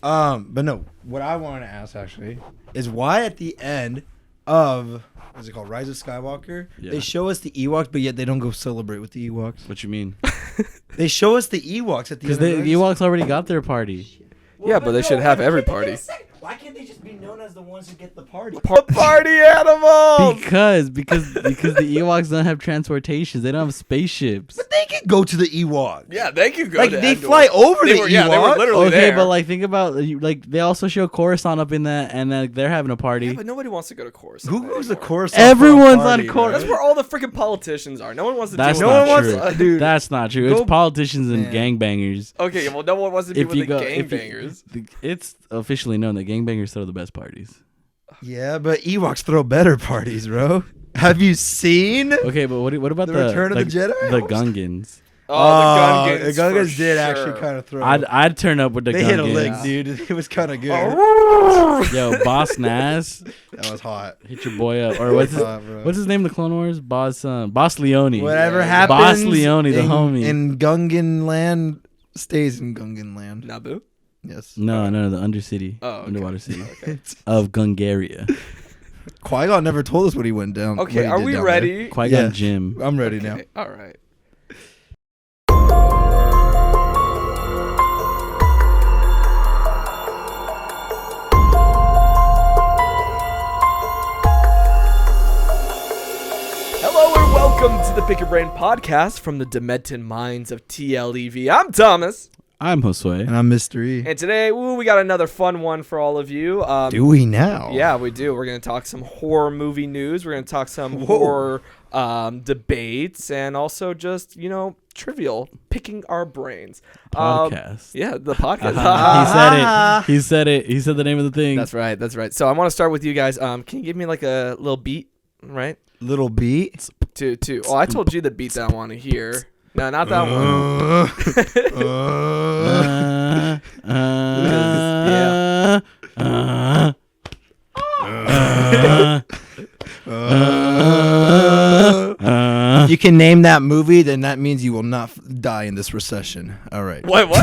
But no, what I wanted to ask actually is why at the end of what's it called, Rise of Skywalker, they show us the Ewoks, but yet they don't go celebrate with the Ewoks. What you mean? They show us the Ewoks at the end. Because the Ewoks already got their party. Well, yeah, but they should have every party. Why can't they just be known as the ones who get the party? Party animals! Because the Ewoks don't have transportations. They don't have spaceships. But they can go to the Ewoks. Yeah, they could go. Like to they Endor. fly over the Ewoks. Yeah, they were literally Okay, there. but like think about they also show Coruscant up in that, and they're having a party. Yeah, but nobody wants to go to Coruscant. Who goes to anymore. Coruscant? Everyone's for a on party, Coruscant. That's where all the freaking politicians are. No one wants to. That's deal not with true. dude. That's not true. Go- It's politicians and Man. gangbangers. Okay, well, no one wants to be If with you the go, gangbangers. it's officially known that gangbangers throw the best parties. Yeah, but Ewoks throw better parties, bro. Have you seen? Okay, but what about The the Return of the Jedi? The Gungans. Oh, the Gungans. The Gungans for did sure. actually kind of throw. I'd turn up with the they Gungans. hit a lick, dude. It was kind of good. Yo, Boss Nass, That was hot. hit your boy up. Or what's his name in the Clone Wars? Boss Leone. Whatever Yeah. happens, Boss Leone, the in, homie. in Gungan land stays in Gungan land. Naboo? Yes. No, the Undercity, Oh, okay. underwater city Okay. of Gungaria. Qui-Gon never told us what he went down. Okay, are we ready? Qui-Gon Yeah. Jinn. I'm ready now. Okay, all right. Hello and welcome to the Pick Your Brain podcast from the Demented minds of TLEV. I'm Thomas, I'm Josue. And I'm Mr. E. and today we got another fun one for all of you. Do we now? Yeah, we do. We're going to talk some horror movie news. We're going to talk some Whoa. horror debates and also just, trivial, picking our brains. Podcast. Yeah, the podcast. He said it. He said the name of the thing. That's right. That's right. So I want to start with you guys. Can you give me like a little beat, right? Little beat. To Oh, I told you the beat that I want to hear. No, not that one. If you can name that movie, then that means you will not die in this recession. All right. What? Wait.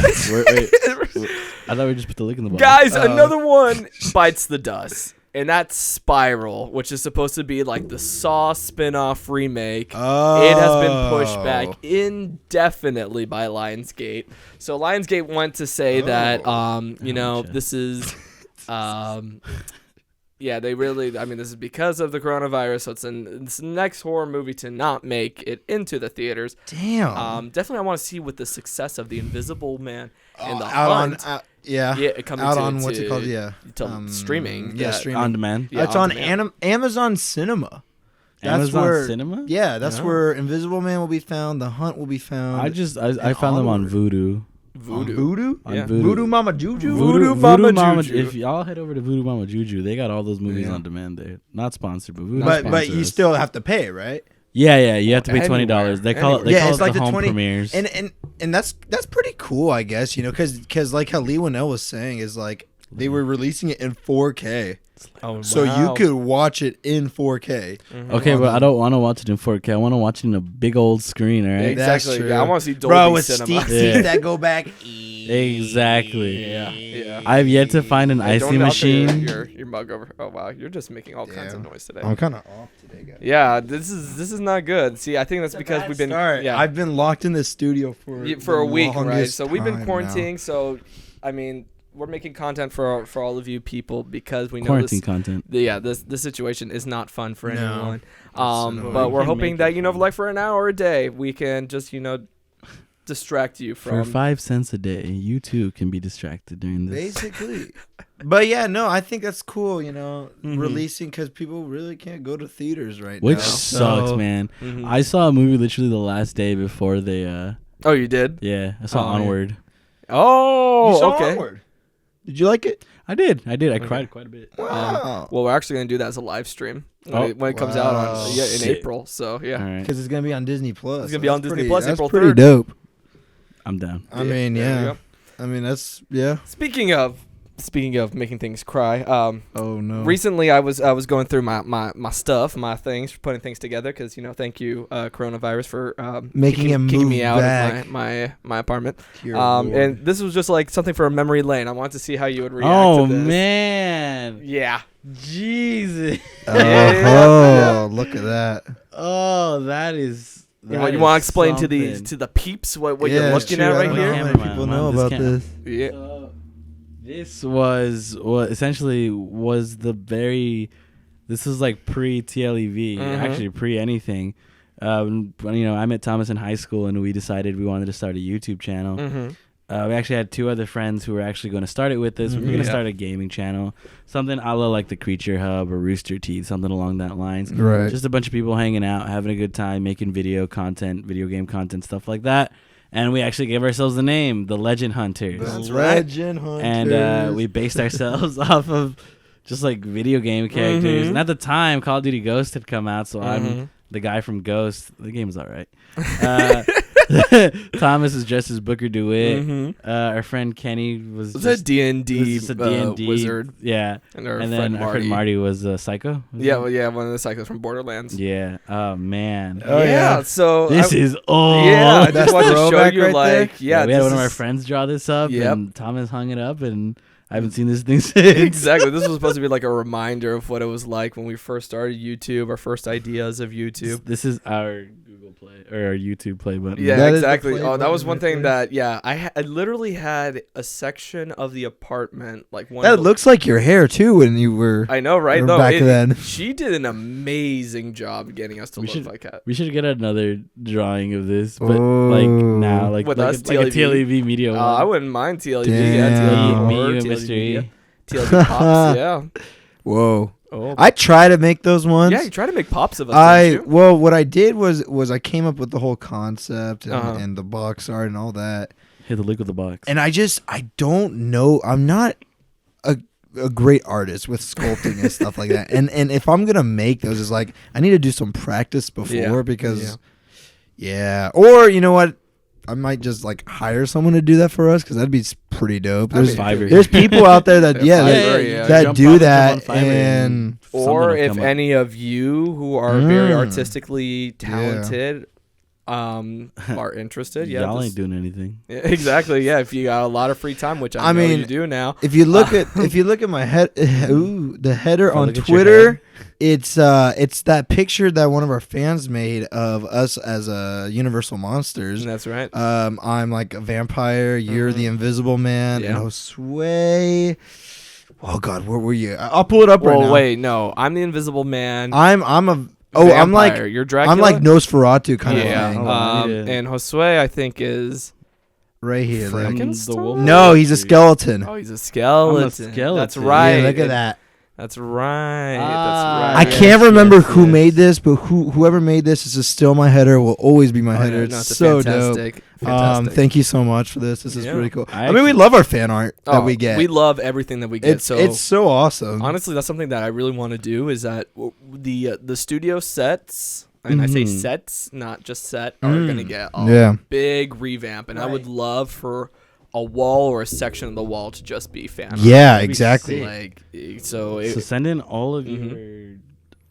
I thought we just put the lick in the bottle. Guys, another one bites the dust. And that's Spiral, which is supposed to be like the Saw spin-off remake. Oh. It has been pushed back indefinitely by Lionsgate. So Lionsgate went to say that, this is, they really, this is because of the coronavirus. So it's the next horror movie to not make it into the theaters. Damn. Definitely, I want to see what the success of The Invisible Man and The out Hunt. on It coming out to, on what's it to- called? Yeah, to streaming. Yeah, streaming. On demand. Yeah, it's on on demand. Amazon Cinema. That's Amazon where, Cinema? Yeah, that's Yeah. where Invisible Man will be found. The Hunt will be found. I found them on Onward. Voodoo. Voodoo. Voodoo? On Yeah. Voodoo. Voodoo Mama Juju? Voodoo Mama Juju. If y'all head over to Voodoo Mama Juju, they got all those movies Yeah. on demand there. Not sponsored, but Voodoo. But sponsors you us. still have to pay, right? Yeah, you have to pay $20. Anywhere. They call it. They Yeah, call it's it like the the home 20 premieres. And that's pretty cool, I guess, because like how Lee Winnell was saying is like they were releasing it in 4K. Oh, So wow. you could watch it in 4K. Okay, but I don't want to watch it in 4K. I want to watch it in a big old screen. All right. That's Exactly. true. Yeah, I want to see Dolby Bro, with Cinema. seats Yeah. that go back. Exactly. Yeah. I've yet to find an Hey, icy don't knock machine. your mug over. Oh wow, you're just making all kinds of noise today. I'm kind of off today, guys. Yeah, this is not good. See, I think that's because we've been I've been locked in this studio for a week, right? longest So we've been time quarantining. So, we're making content for all of you people because we know Quarantine this. content. This situation is not fun for No. anyone. annoying. But we're We can hoping make that it fun. like for an hour a day, we can just distract you For from 5 cents a day, you too can be distracted during this. Basically. But yeah, no, I think that's cool, Mm-hmm. releasing because people really can't go to theaters right Which now. sucks, So- man. Mhm. I saw a movie literally the last day before they. Oh, you did? Yeah, I saw Oh, yeah. Onward. Oh, You saw okay. Onward? Did you like it? I did. I Okay. cried quite a bit. Wow. Well, we're actually gonna do that as a live stream when Oh. it comes out Wow. in Shit. April. So yeah. All right, Because it's gonna be on Disney Plus. It's gonna be on That's Disney Plus that's April pretty 3rd. dope. I'm down. I mean, There we yeah. go. I mean, that's yeah. Speaking of speaking of making things cry, Oh no. recently I was going through my stuff, my things, putting things together because thank you coronavirus for kicking me out of my apartment. And this was just like something for a memory lane. I wanted to see how you would react to this. Oh man. Yeah. Jesus. Oh, look at that. Oh, that is. You want to explain to the peeps what you're looking at right here? How many people know about this? Yeah. This was what essentially was this was like pre TLEV, actually pre anything. I met Thomas in high school and we decided we wanted to start a YouTube channel. We actually had 2 other friends who were actually going to start it with us. We were going to start a gaming channel, something a la like the Creature Hub or Rooster Teeth, something along that lines. Right. Just a bunch of people hanging out, having a good time, making video game content, stuff like that. And we actually gave ourselves the name, the Legend Hunters. That's Legend Hunters. And we based ourselves off of just like video game characters. And at the time, Call of Duty Ghost had come out, so I'm the guy from Ghost. The game's all right. Thomas is dressed as Booker DeWitt. Our friend Kenny was a D&D wizard. Yeah. And then our friend Marty was a psycho. Yeah, one of the psychos from Borderlands. Yeah. Oh man. Oh yeah. So this is old. Yeah, I just wanted to show you right we had one of our friends draw this up, and Thomas hung it up, and I haven't seen this thing since. Exactly. This was supposed to be like a reminder of what it was like when we first started YouTube, our first ideas of YouTube. This is our Google Play or our YouTube Play button. Yeah, that exactly. That was one thing that I literally had a section of the apartment like one. That looks like your hair too when you were. I know, right? No, back then. She did an amazing job getting us to look like that. We should get another drawing of this, but like now, like with like us, like a TLEV Media one. I wouldn't mind TLEV. Damn. Yeah, TLEV Me, horror, you, TLEV mystery. media, TLEV pops. Yeah. Whoa. Oh. I try to make those ones. Yeah, you try to make pops of us. Well, what I did was I came up with the whole concept and the box art and all that. Hit the link with the box. And I don't know. I'm not a great artist with sculpting and stuff like that. And if I'm gonna make those, it's like I need to do some practice before because Or you know what? I might just like hire someone to do that for us because that'd be pretty dope. There's people out there that that do that, and or if any of you who are very artistically talented are interested, y'all ain't doing anything. Exactly. Yeah, if you got a lot of free time, which I know you do now. If you look at my head, the header on Twitter. It's that picture that one of our fans made of us as Universal Monsters. That's right. I'm like a vampire. You're the Invisible Man. And Josue. Oh God, where were you? I'll pull it up right now. Well, wait, no, I'm the Invisible Man. I'm a. Oh, vampire. I'm like you're Dracula. I'm like Nosferatu kind of thing. And Josue, I think, is right here. Frankenstein? No, he's a skeleton. Oh, he's a skeleton. I'm a skeleton. That's right. Yeah, look at that. That's right. I can't remember who made this, but whoever made this is still my header. Will always be my header. Yeah, it's so fantastic. dope. Fantastic. Thank you so much for this. This is really cool. I mean, we love our fan art that we get. We love everything that we get. It's so awesome. Honestly, that's something that I really want to do. Is that the studio sets? And I say sets, not just set, are going to get a big revamp, and I would love for a wall or a section of the wall to just be fan art. Yeah, exactly. Like so send in all of your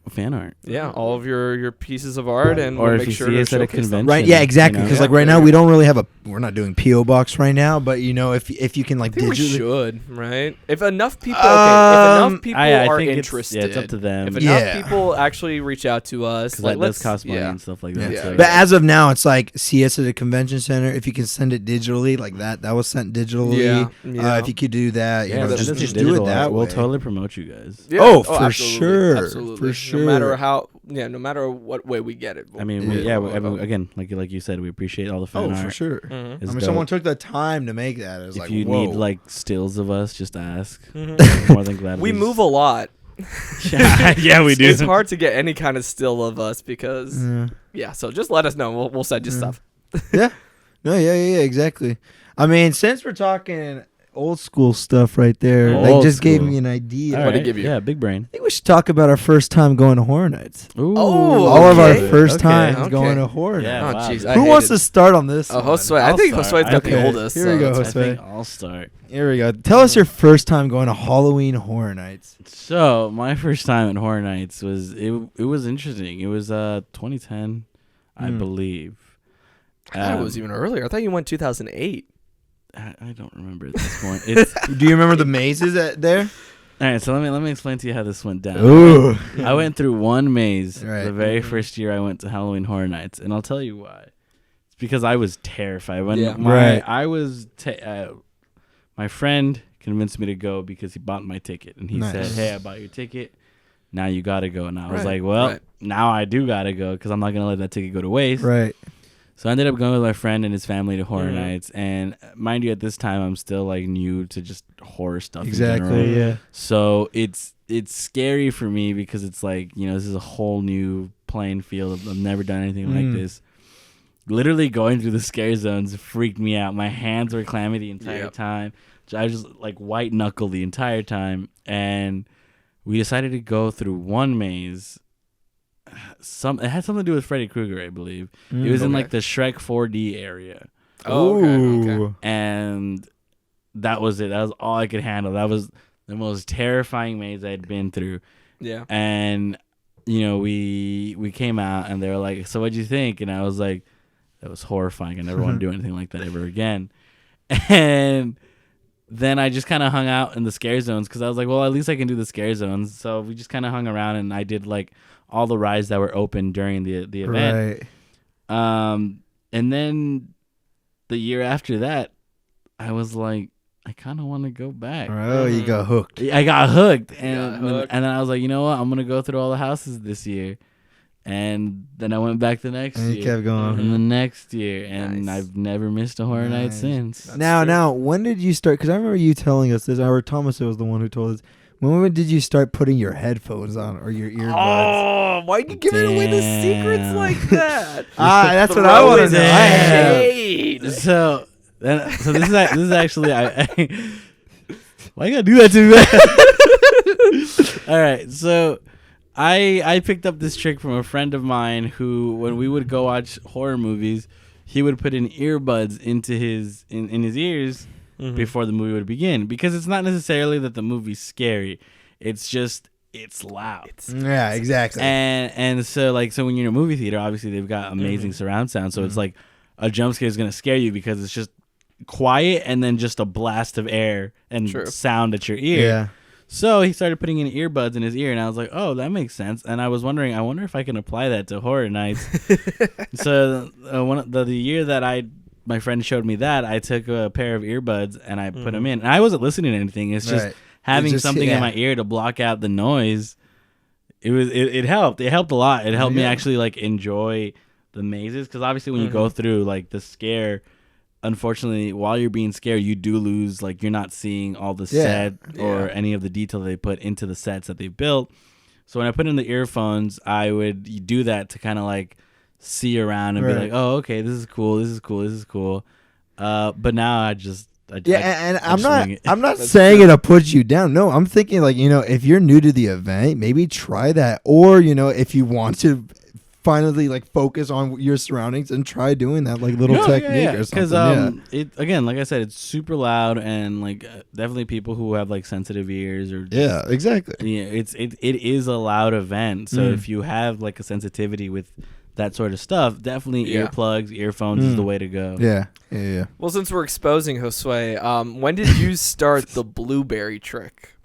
fan art. Yeah, all of your pieces of art, and or we'll if make you sure see to us at a showcase them. convention. Right? Yeah, exactly. Because like right now we don't really have we're not doing PO box right now, but if you can like I think we digitally. should, right? If enough people, if enough people are interested, it's up to them. If enough people actually reach out to us, like that does cost money and stuff like that. Yeah. So But as of now, it's like see us at a convention center. If you can send it digitally, like that was sent digitally. If you could do that, you know, just do it that way. We'll totally promote you guys. Yeah. For sure. For sure. No matter how, no matter what way we get it. I mean, again, like you said, we appreciate all the fan art. For sure. Mm-hmm. I mean, someone took the time to make that. It was if like, you whoa. need like stills of us, just ask. We're more than glad. We move a lot. Yeah, we do. It's hard to get any kind of still of us because so just let us know. We'll send you stuff. Yeah. No, yeah, exactly. I mean, since we're talking old school stuff right there. Like, just gave me an idea. What did it give you? Yeah, big brain. I think we should talk about our first time going to horror nights. Ooh, all of our first times going to horror nights. Yeah, wow. Geez, who wants to start on this? Josue. I think Josue's got the oldest. Here we go, Josue. I think I'll start. Here we go. Tell us your first time going to Halloween horror nights. So my first time at horror nights was it was interesting. It was 2010, I believe. I thought it was even earlier. I thought you went 2008. I don't remember at this point. Do you remember the mazes there? All right, so let me explain to you how this went down. Ooh. I went through one maze Right. the very first year I went to Halloween Horror Nights, and I'll tell you why. It's because I was terrified. My friend convinced me to go because he bought my ticket, and he said, "Hey, I bought your ticket. Now you gotta go." And I was like, "Well, now I do gotta go because I'm not gonna let that ticket go to waste." Right. So I ended up going with my friend and his family to horror nights, and mind you, at this time I'm still like new to just horror stuff. Exactly. In general. Yeah. So it's scary for me because it's like, you know, this is a whole new playing field. I've never done anything like this. Literally going through the scare zones freaked me out. My hands were clammy the entire time. I was just like white knuckle the entire time, and we decided to go through one maze. It had something to do with Freddy Krueger, I believe. It was in like the Shrek 4D area. Oh, okay. And that was it. That was all I could handle. That was the most terrifying maze I'd been through. Yeah. And you know, we came out and they were like, "So what'd you think?" And I was like, "That was horrifying. I never want to do anything like that ever again." And then I just kind of hung out in the scare zones because I was like, well, at least I can do the scare zones. So we just kind of hung around, and I did like all the rides that were open during the event. Right. And then the year after that, I was like, I kind of want to go back. Oh, you got hooked. I got hooked. And then I was like, you know what? I'm going to go through all the houses this year. And then I went back the next year. And you kept going. And the next year. And I've never missed a horror night since. Now, when did you start? Because I remember you telling us this. I heard Thomas was the one who told us. When did you start putting your headphones on or your earbuds? Oh, why are you giving away the secrets like that? That's what I want to know. So this is actually why you gotta do that to me? All right, so I picked up this trick from a friend of mine who, when we would go watch horror movies, he would put in earbuds into his ears before the movie would begin, because it's not necessarily that the movie's scary, it's just it's loud. Yeah, exactly. And so when you're in a movie theater, obviously they've got amazing surround sound, so it's like a jump scare is gonna scare you because it's just quiet and then just a blast of air and sound at your ear. Yeah. So he started putting in earbuds in his ear, and I was like, oh, that makes sense. And I was wondering, I wonder if I can apply that to horror nights. So the year that my friend showed me that, I took a pair of earbuds and I put them in. And I wasn't listening to anything. It's just having something in my ear to block out the noise. It helped. It helped a lot. It helped me actually like enjoy the mazes, because obviously when you go through like the scare, unfortunately, while you're being scared, you do lose, like, you're not seeing all the set or any of the detail they put into the sets that they built. So when I put in the earphones, I would do that to kind of like see around and be like, oh, okay, this is cool, this is cool, this is cool. But now I'm not saying it to put you down. No, I'm thinking, like, you know, if you're new to the event, maybe try that. Or, you know, if you want to finally like focus on your surroundings and try doing that like little technique or something. Because it, again, like I said, it's super loud, and like definitely people who have like sensitive ears or exactly. Yeah, it is a loud event. So if you have like a sensitivity with that sort of stuff, definitely earplugs, earphones is the way to go. Yeah. Well, since we're exposing Josue, when did you start the blueberry trick?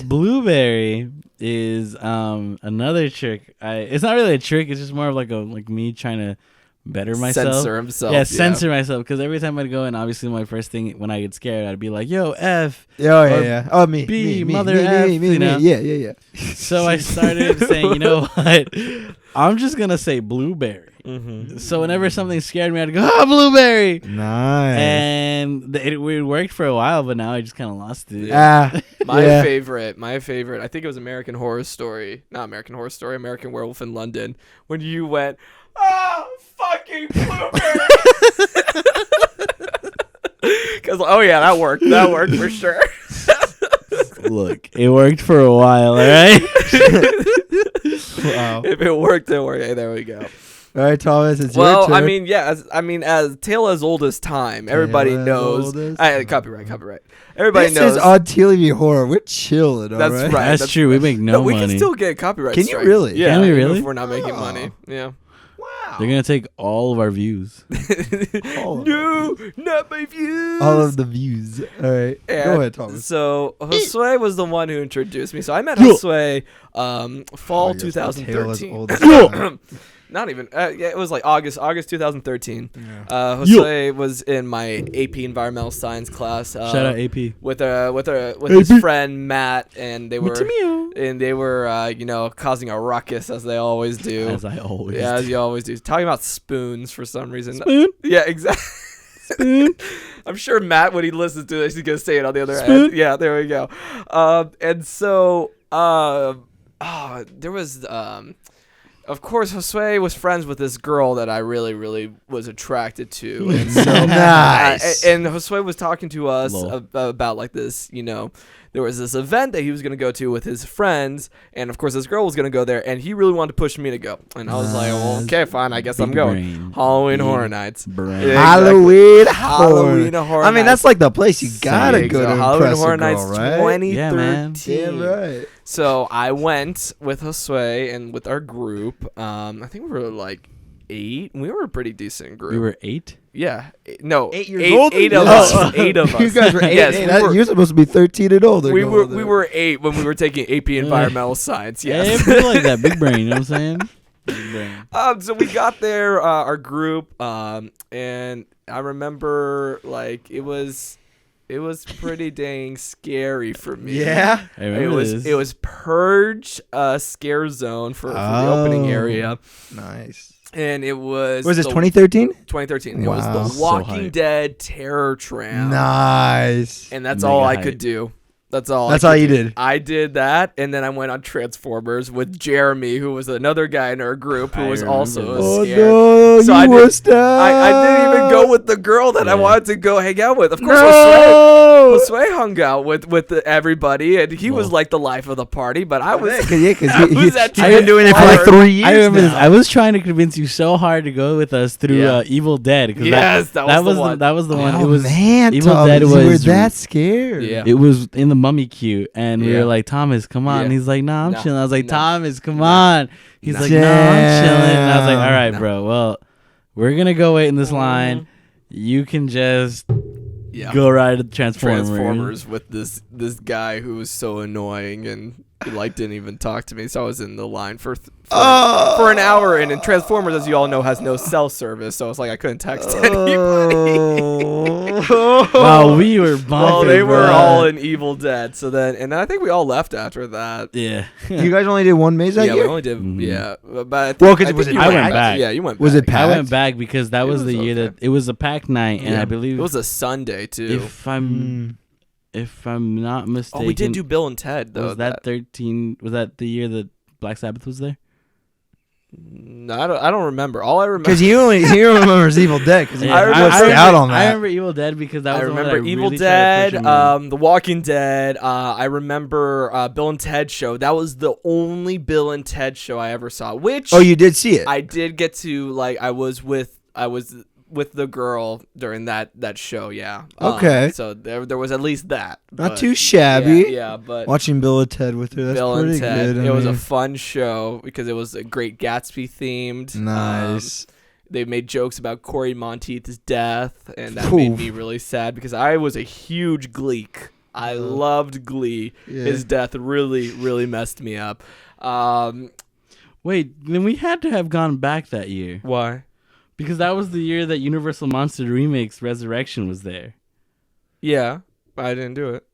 Blueberry is another trick. It's not really a trick. It's just more of like me trying to better myself. Censor himself. Yeah, censor myself. Because every time I'd go in, obviously my first thing when I get scared, I'd be like, "Yo, F." Oh, me. B, mother F. You know? Yeah. So I started saying, you know what? I'm just gonna say blueberry. So whenever something scared me, I'd go, blueberry. Nice. And it worked for a while, but now I just kind of lost it. My favorite. I think it was American Werewolf in London, when you went, fucking blueberry. Because that worked. That worked for sure. Look, it worked for a while, all right? Wow. If it worked, it worked. Hey, there we go. All right, Thomas, it's your turn. As Tale as Old as Time, everybody knows. Copyright. Everybody knows. This is on TLEV Horror. We're chilling, all That's right? That's true. We make no money. We can still get copyright Can strikes. you really? Yeah. Can we really? If we're not making money. Yeah. Wow. They're going to take all of our views. No, not my views. All of the views. All right. Go ahead, Thomas. So, Josue was the one who introduced me. So, I met Josue fall 2013. Not even. It was like August 2013. Yeah. Josue was in my AP Environmental Science class. Shout out AP. With his friend Matt, and they were causing a ruckus as they always do. As I always. Yeah, as you always do. Talking about spoons for some reason. Spoon. Yeah, exactly. Spoon. I'm sure Matt, when he listens to this, he's gonna say it on the other Spoon. end. Yeah, there we go. And so there was of course, Josue was friends with this girl that I really, really was attracted to. And so, nice. And Josue was talking to us about like this, there was this event that he was going to go to with his friends. And of course, this girl was going to go there. And he really wanted to push me to go. And I was like, well, okay, fine. I guess I'm going. Halloween Horror Nights. Halloween Horror Nights. I mean, that's like the place you got to go to Halloween impress Horror a girl, Nights right? 2013. Yeah, man. Damn right. So I went with Josue and with our group. I think we were like 8. We were a pretty decent group. We were 8? Yeah. No. 8 years old? 8 of us. 8 of us. You guys were 8. Yes, you're supposed to be 13 and older. We were 8 when we were taking AP Environmental Science. Yes. Yeah, like that. Big brain, you know what I'm saying? Big brain. So we got there, our group, and I remember like it was pretty dang scary for me. Yeah, it was Purge scare zone for the opening area. Nice. And it was this 2013? 2013. It Wow. was the Walking Dead Terror Tram. Nice. And that's all I could do. That's all you did. I did that, and then I went on Transformers with Jeremy, who was another guy in our group who was also scared. Oh no, so I didn't even go with the girl that I wanted to go hang out with. Of course, Josue hung out with everybody, and he was like the life of the party. But I was, he's been doing it for like 3 years. I remember this. I was trying to convince you so hard to go with us through Evil Dead. Yes, that was the one. That was the one. Oh, it was man, Evil Thomas, Dead was. You were that scared. Yeah. It was in the mummy queue, and we were like, Thomas, come on. And he's like, nah, I'm chilling. I was like, Thomas, come on. He's like, no, I'm chilling. And I was like, all right, bro. Well, we're gonna go wait in this line. You can just go ride the Transformers with this guy who was so annoying and he didn't even talk to me. So I was in the line for an hour, and in Transformers, as you all know, has no cell service. So it's like I couldn't text anybody. Wow, we were bumping. Well, they were all in Evil Dead. So then I think we all left after that. Yeah. You guys only did one maze that year? Yeah, we only did. Mm-hmm. Yeah, but I went back. Yeah, you went. Was back. it packed? I went back because that was the year that it was a packed night, and I believe it was a Sunday too. If I'm not mistaken, we did do Bill and Ted though. Was that 13? Was that the year that Black Sabbath was there? No, I don't remember. All I remember because he remembers Evil Dead because I remember Evil Dead because that was I remember the one that Evil really Dead, The Walking Dead. I remember Bill and Ted show. That was the only Bill and Ted show I ever saw. Which you did see it? I did get to I was with the girl during that show, yeah. Okay. So there was at least that. Not too shabby. Yeah, but watching Bill and Ted with her, that's Bill pretty and Ted, good. It was a fun show because it was a Great Gatsby themed. Nice. They made jokes about Corey Monteith's death, and that made me really sad because I was a huge Gleek. I loved Glee. Yeah. His death really, really messed me up. Wait, then we had to have gone back that year. Why? Because that was the year that Universal Monster Remix Resurrection was there. Yeah, but I didn't do it.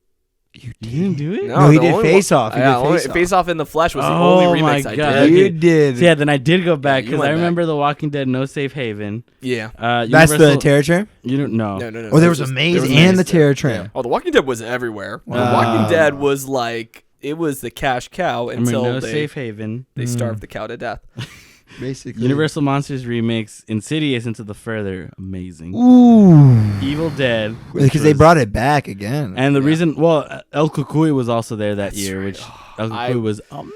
You didn't do it? No, he did Face Off. Face Off in the Flesh was the only remix I did. You did. So yeah, then I did go back because I remember The Walking Dead No Safe Haven. Yeah. That's the Terror Tram? You don't know. No. Oh, there was a maze and the Terror Tram. Oh, The Walking Dead was everywhere. The Walking Dead was like, it was the cash cow until Safe Haven. They starved the cow to death. Basically. Universal Monsters remix Insidious Into the Further. Amazing. Ooh. Evil Dead. Because they brought it back again. And the reason, El Cucuy was also there that year, which El Cucuy was amazing.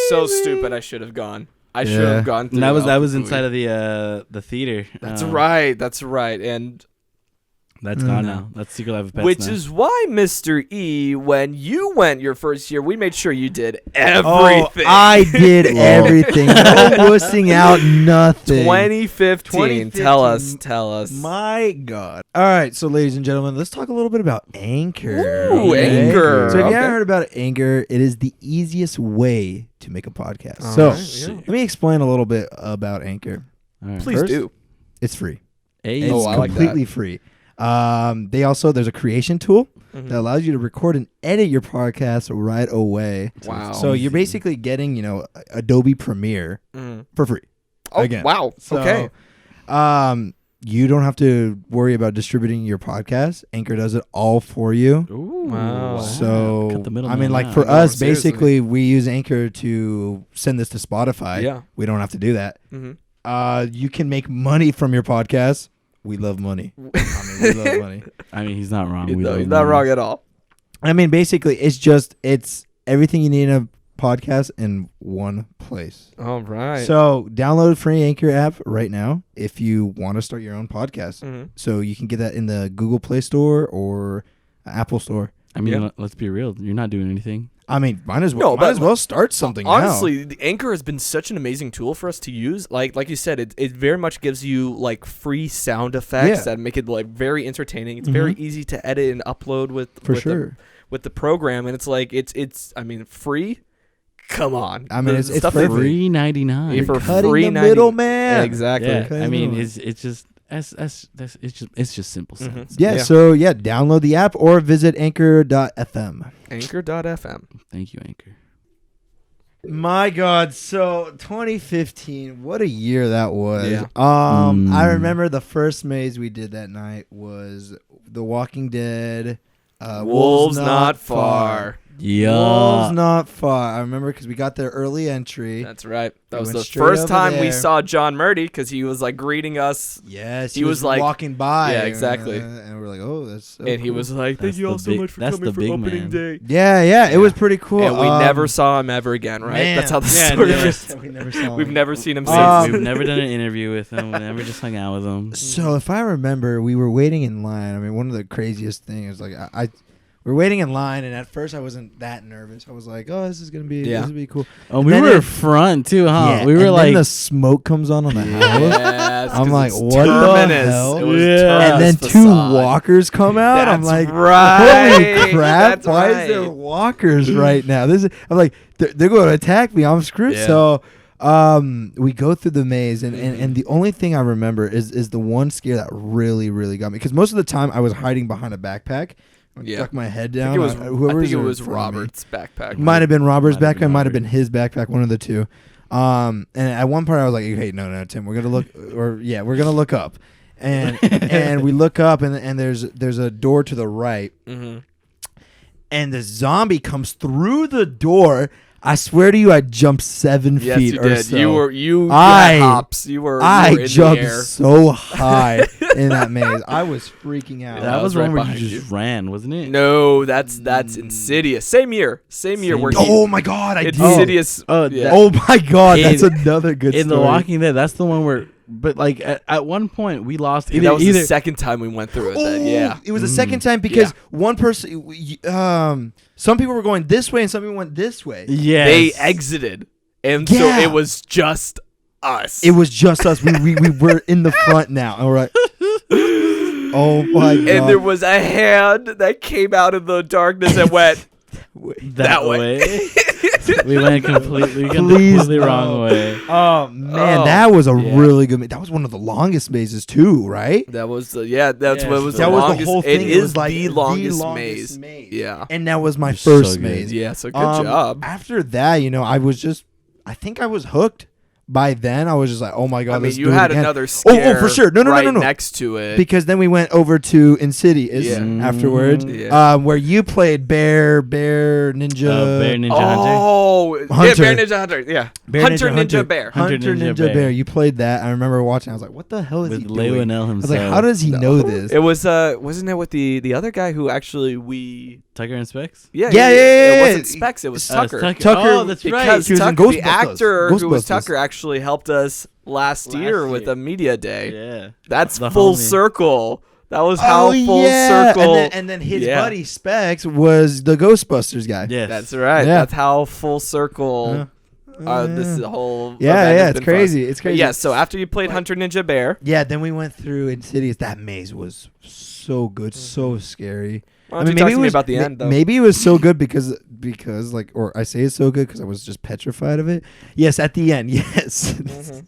So stupid. I should have gone. I should have gone through. And that was inside of the theater. That's right. That's right. And that's gone now. That's Secret Life of Pets which now. is why, Mr. E, when you went your first year, we made sure you did everything. Oh, I did everything. No wussing out nothing. 2015. Tell us. My God. All right, so ladies and gentlemen, let's talk a little bit about Anchor. Ooh, Anchor. So if you haven't heard about Anchor, it is the easiest way to make a podcast. Let me explain a little bit about Anchor. Right. Please do. It's free. Hey. It's I like completely that. free. There's a creation tool that allows you to record and edit your podcast right away. Wow. So you're basically getting, Adobe Premiere for free. Oh, again. Wow. So, okay. You don't have to worry about distributing your podcast. Anchor does it all for you. Ooh. Wow. So, Cut the middle I mean, man like out. for us, seriously. basically, we use Anchor to send this to Spotify. Yeah. We don't have to do that. Mm-hmm. You can make money from your podcast. We love money. We love money. I mean, he's not wrong. He's not wrong at all. I mean, basically, it's everything you need in a podcast in one place. All right. So download free Anchor app right now if you want to start your own podcast. So you can get that in the Google Play Store or Apple Store. I mean, let's be real. You're not doing anything. I mean, might as well start something honestly, now. the Anchor has been such an amazing tool for us to use. Like you said, it very much gives you like free sound effects that make it like very entertaining. It's very easy to edit and upload with the program, and it's like it's I mean, free. Come on. I mean, it's stuff perfect. $3.99. You're for cutting free the 90 middleman. Exactly. Yeah, I mean, it's just it's just simple sense. So download the app or visit anchor.fm. Anchor.fm. Thank you, Anchor. My God, so 2015, what a year that was. Yeah. I remember the first maze we did that night was The Walking Dead. Wolves Not Far. Yeah. Wolves Not Far. I remember because we got there early entry. That's right. That We was went the straight first over time we there. saw John Murdy because he was like greeting us. Yes, he was like walking by. Yeah, exactly. And we're like, oh, that's so and he cool. was like, That's thank you all the so big- much for that's coming the for big opening man. day. Yeah, it was pretty cool. And we never saw him ever again, right? man. That's how the Yeah, story never- is. we never saw him. We've never seen him We've since. never done an interview with him. We never just hung out with him. So if I remember, we were waiting in line. I mean, one of the craziest things, like we're waiting in line, and at first I wasn't that nervous. I was like, "Oh, this is gonna be cool." Oh, And we then were front too, huh? Yeah, We were and like, then the smoke comes on the house, Yes, I'm 'cause like, it's what the Terminus. hell? It was Yeah. Terminus and then two facade. walkers come out. I'm That's like, right. "Holy crap! That's Why right. is there walkers right now?" I'm like, "They're going to attack me. I'm screwed." Yeah. So, we go through the maze, and the only thing I remember is the one scare that really, really got me, because most of the time I was hiding behind a backpack. Yeah. Duck my head I down. think it in was front of me. Robert's backpack. Might have been Robert's Might have been backpack. Might have Robert. been his backpack. One of the two. And at one part I was like, "Hey, no, Tim, we're gonna look, we're gonna look up," and and we look up, and there's a door to the right, and the zombie comes through the door. I swear to you, I jumped 7 Yes, feet you or did. so. You I- had hops. You were I in the jumped air. so high in that maze. I was freaking out. Yeah, that was right one where you behind just ran, wasn't it? No, that's Insidious. Same year where Oh my God, I did. Insidious. Oh, yeah. Oh my God, that's In- another good In story. The Walking Dead, that's the one where. But like at one point, we lost That was the second time we went through it. Then, yeah. It was the second time because one person, some people were going this way and some people went this way. Yes. They exited, and so Yeah. it was just us. It was just us. We were in the front now. And we're like, oh my God. and there was a hand that came out of the darkness and went that way. We went completely no. wrong way. Oh man, Oh, that was a yeah. really good. That was one of the longest mazes too, right? That was that's Yes, what was that the was longest. the whole It thing. is was like the longest maze. Yeah. and that was my You're so first good. maze. Yeah. So good job. After that, I think I was hooked. by then I was just like, oh my god, I mean, let's you do had it again. another scare for sure. No, next to it. Because then we went over to Insidious afterwards, where you played Bear Ninja. Bear Ninja Hunter. Bear Ninja Hunter. Yeah. Hunter Ninja Bear. Hunter Ninja Bear. You played that. I remember watching. I was like, what the hell is he doing? With Leonel himself. I was like, how does he know this? It was wasn't it with the other guy who actually Tucker and Specs? Yeah. It wasn't Specs. It was Tucker. Oh, that's right. Because he was in Tucker, the actor who was Tucker actually helped us last year with a media day. Yeah. That's full circle. That was how full circle. And then his buddy Specs was the Ghostbusters guy. Yes. That's right. Yeah. That's how full circle this is a whole it's crazy. It's crazy. Yeah, so after you played Hunter Ninja Bear. Yeah, then we went through Insidious. That maze was so good, so scary. Why don't you talk to me about the end, though? Maybe it was so good because like, or I say it's so good because I was just petrified of it. Yes, at the end, yes.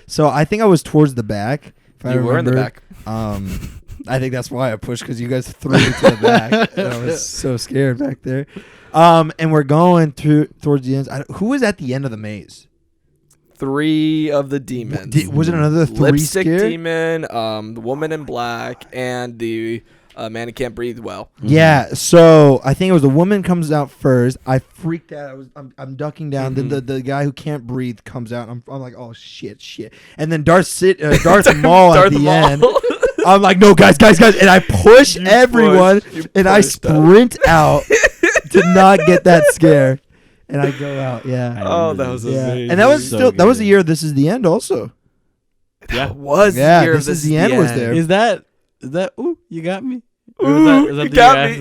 So I think I was towards the back. You were in the back. I think that's why I pushed, because you guys threw me to the back. And I was so scared back there. And we're going towards the end. Who was at the end of the maze? 3 of the demons. Was it another 3 Lipstick scare? demon, the woman in black, and the man who can't breathe well. Yeah, so I think it was the woman comes out first. I freaked out. I'm ducking down. Then the guy who can't breathe comes out. I'm like, oh shit. And then Darth Maul at the end. I'm like, no, guys, and I push everyone and I sprint out to not get that scare. And I go out. Yeah. Oh, that was amazing. And that was that was the year This Is the End also. Yeah, was the year This Is the End was there. Is that ooh, you got me? Ooh, you got me.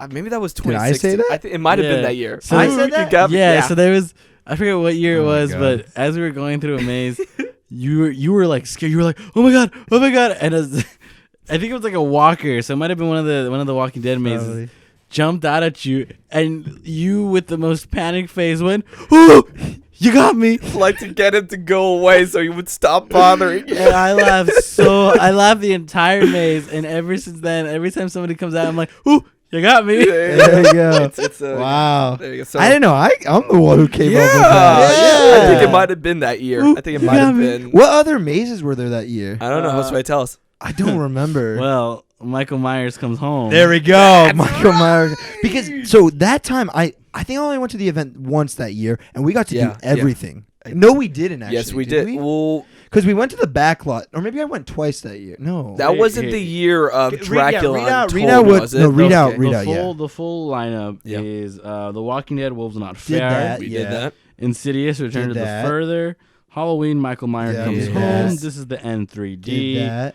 Maybe that was 2016. Did I say that? I think it might have been that year. So I said that? You got me. Yeah, so there was, I forget what year it was, but as we were going through a maze, you were like scared. You were like, oh my god, and I think it was like a walker, so it might have been one of the Walking Dead mazes. Probably. Jumped out at you, and you with the most panicked face went, "Ooh, you got me!" Like to get him to go away so he would stop bothering you. And I laughed the entire maze, and ever since then, every time somebody comes out, I'm like, "Ooh, you got me!" There you go. Wow. There you go. So, I didn't know. I'm the one who came up with that. Yeah. I think it might have been that year. Ooh, I think it might have been. What other mazes were there that year? I don't know. Josue, tell us. I don't remember. Well, Michael Myers comes home. There we go. Michael Myers. Because so that time I think I only went to the event once that year, and we got to do everything. Yeah. No, we didn't actually. Yes, we did. Well, because we went to the back lot, or maybe I went twice that year. No, that wasn't the year of Dracula. Read out. The full lineup is The Walking Dead, Wolves Not Fair. We did that. Insidious, Return to the Further. Halloween, Michael Myers Comes Home. This is the N3D.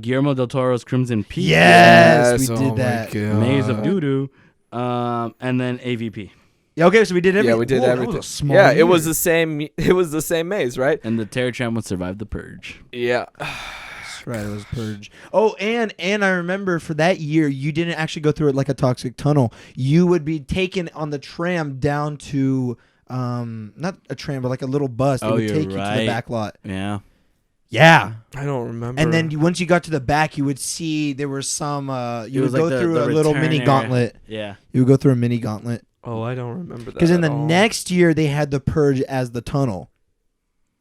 Guillermo del Toro's Crimson Peak. Yes, we did that. Maze of Doodoo. And then AVP. Yeah, okay, so we did everything. Yeah, we did everything. It was the same. It was the same maze, right? And the Terror Tramp would survive the Purge. Yeah. That's right, it was Purge. Oh, and I remember for that year, you didn't actually go through it like a toxic tunnel. You would be taken on the tram down to... not a tram, but like a little bus that would take you to the back lot. Yeah. Yeah. I don't remember. And then once you got to the back, you would see there were some, you would go through a little mini gauntlet. Yeah. You would go through a mini gauntlet. Oh, I don't remember that. Because in the next year, they had the Purge as the tunnel.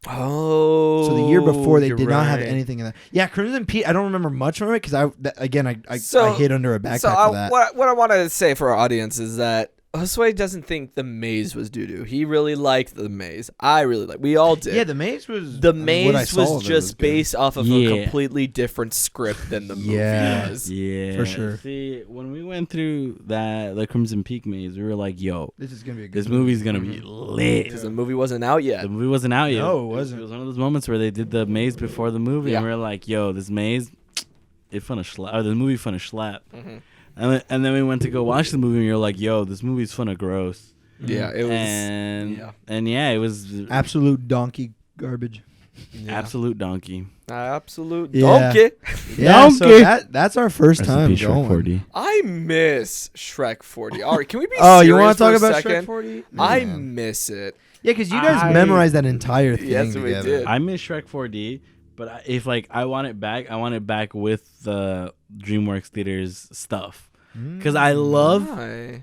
Oh. So the year before, they did not have anything in that. Yeah, Crimson Peak, I don't remember much from it because I hid under a backpack for that. What I want to say for our audience is that Josue doesn't think the maze was doo-doo. He really liked the maze. I really liked. We all did. Yeah, the maze was. The maze was just based off of a completely different script than the movie was. Yeah, for sure. See, when we went through the Crimson Peak maze, we were like, "Yo, this is gonna be a good this movie's gonna be lit." Because the movie wasn't out yet. The movie wasn't out yet. No, it wasn't. It was one of those moments where they did the maze before the movie, and we were like, "Yo, this maze, it finna slap." Or the movie finna slap. Mm-hmm. And then we went to go watch the movie, and you're like, "Yo, this movie's funna gross." Yeah, it was. And it was absolute donkey garbage. Yeah. Absolute donkey. Absolute donkey. Yeah, donkey. So that's our first time going. Shrek 4D. I miss Shrek 4D. All right, can we be serious you want to talk about second? Shrek 4D? I miss it. Yeah, because you guys memorized that entire thing. Yes, we did. I miss Shrek 4D. But if I want it back with the DreamWorks Theaters stuff. because I love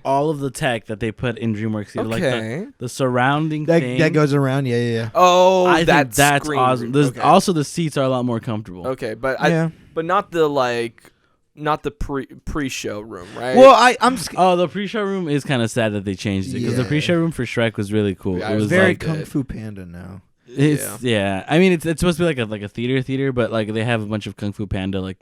all of the tech that they put in DreamWorks. Okay. Like the surrounding thing that goes around. Yeah. Oh, I think that's awesome. Also, the seats are a lot more comfortable. Okay, but but not the pre-show room, right? Well, the pre-show room is kind of sad that they changed it because the pre-show room for Shrek was really cool. Yeah, it was very Kung Fu Panda now. I mean, it's supposed to be like a theater, but like they have a bunch of Kung Fu Panda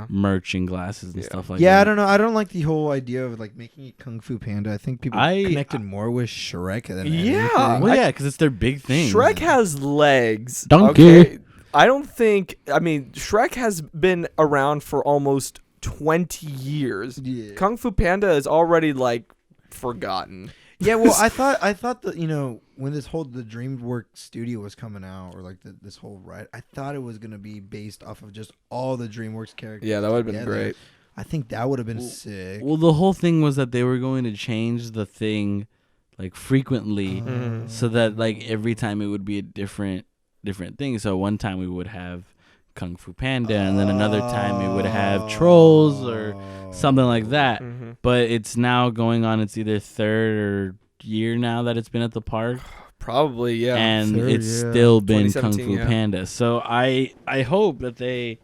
merch and glasses and stuff like that. Yeah, I don't know. I don't like the whole idea of like making it Kung Fu Panda. I think people connected more with Shrek than anything. Well, because it's their big thing. Shrek has legs. Donkey. Okay? I don't think. I mean, Shrek has been around for almost 20 years. Yeah. Kung Fu Panda is already like forgotten. Yeah, well, I thought that, when the DreamWorks studio was coming out, or like this whole ride, I thought it was gonna be based off of just all the DreamWorks characters. Yeah, that would have been great. I think that would have been sick. Well, the whole thing was that they were going to change the thing like frequently, so that like every time it would be a different thing. So one time we would have Kung Fu Panda, and then another time we would have Trolls or something like that. But it's now going on its either third year now that it's been at the park. Probably, yeah. And it's still been Kung Fu Panda. So I hope that they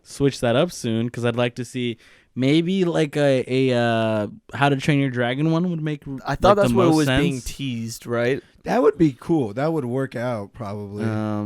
switch that up soon, because I'd like to see maybe like a How to Train Your Dragon one would make. I thought that's what was sense. being teased, right? That would be cool. That would work out probably.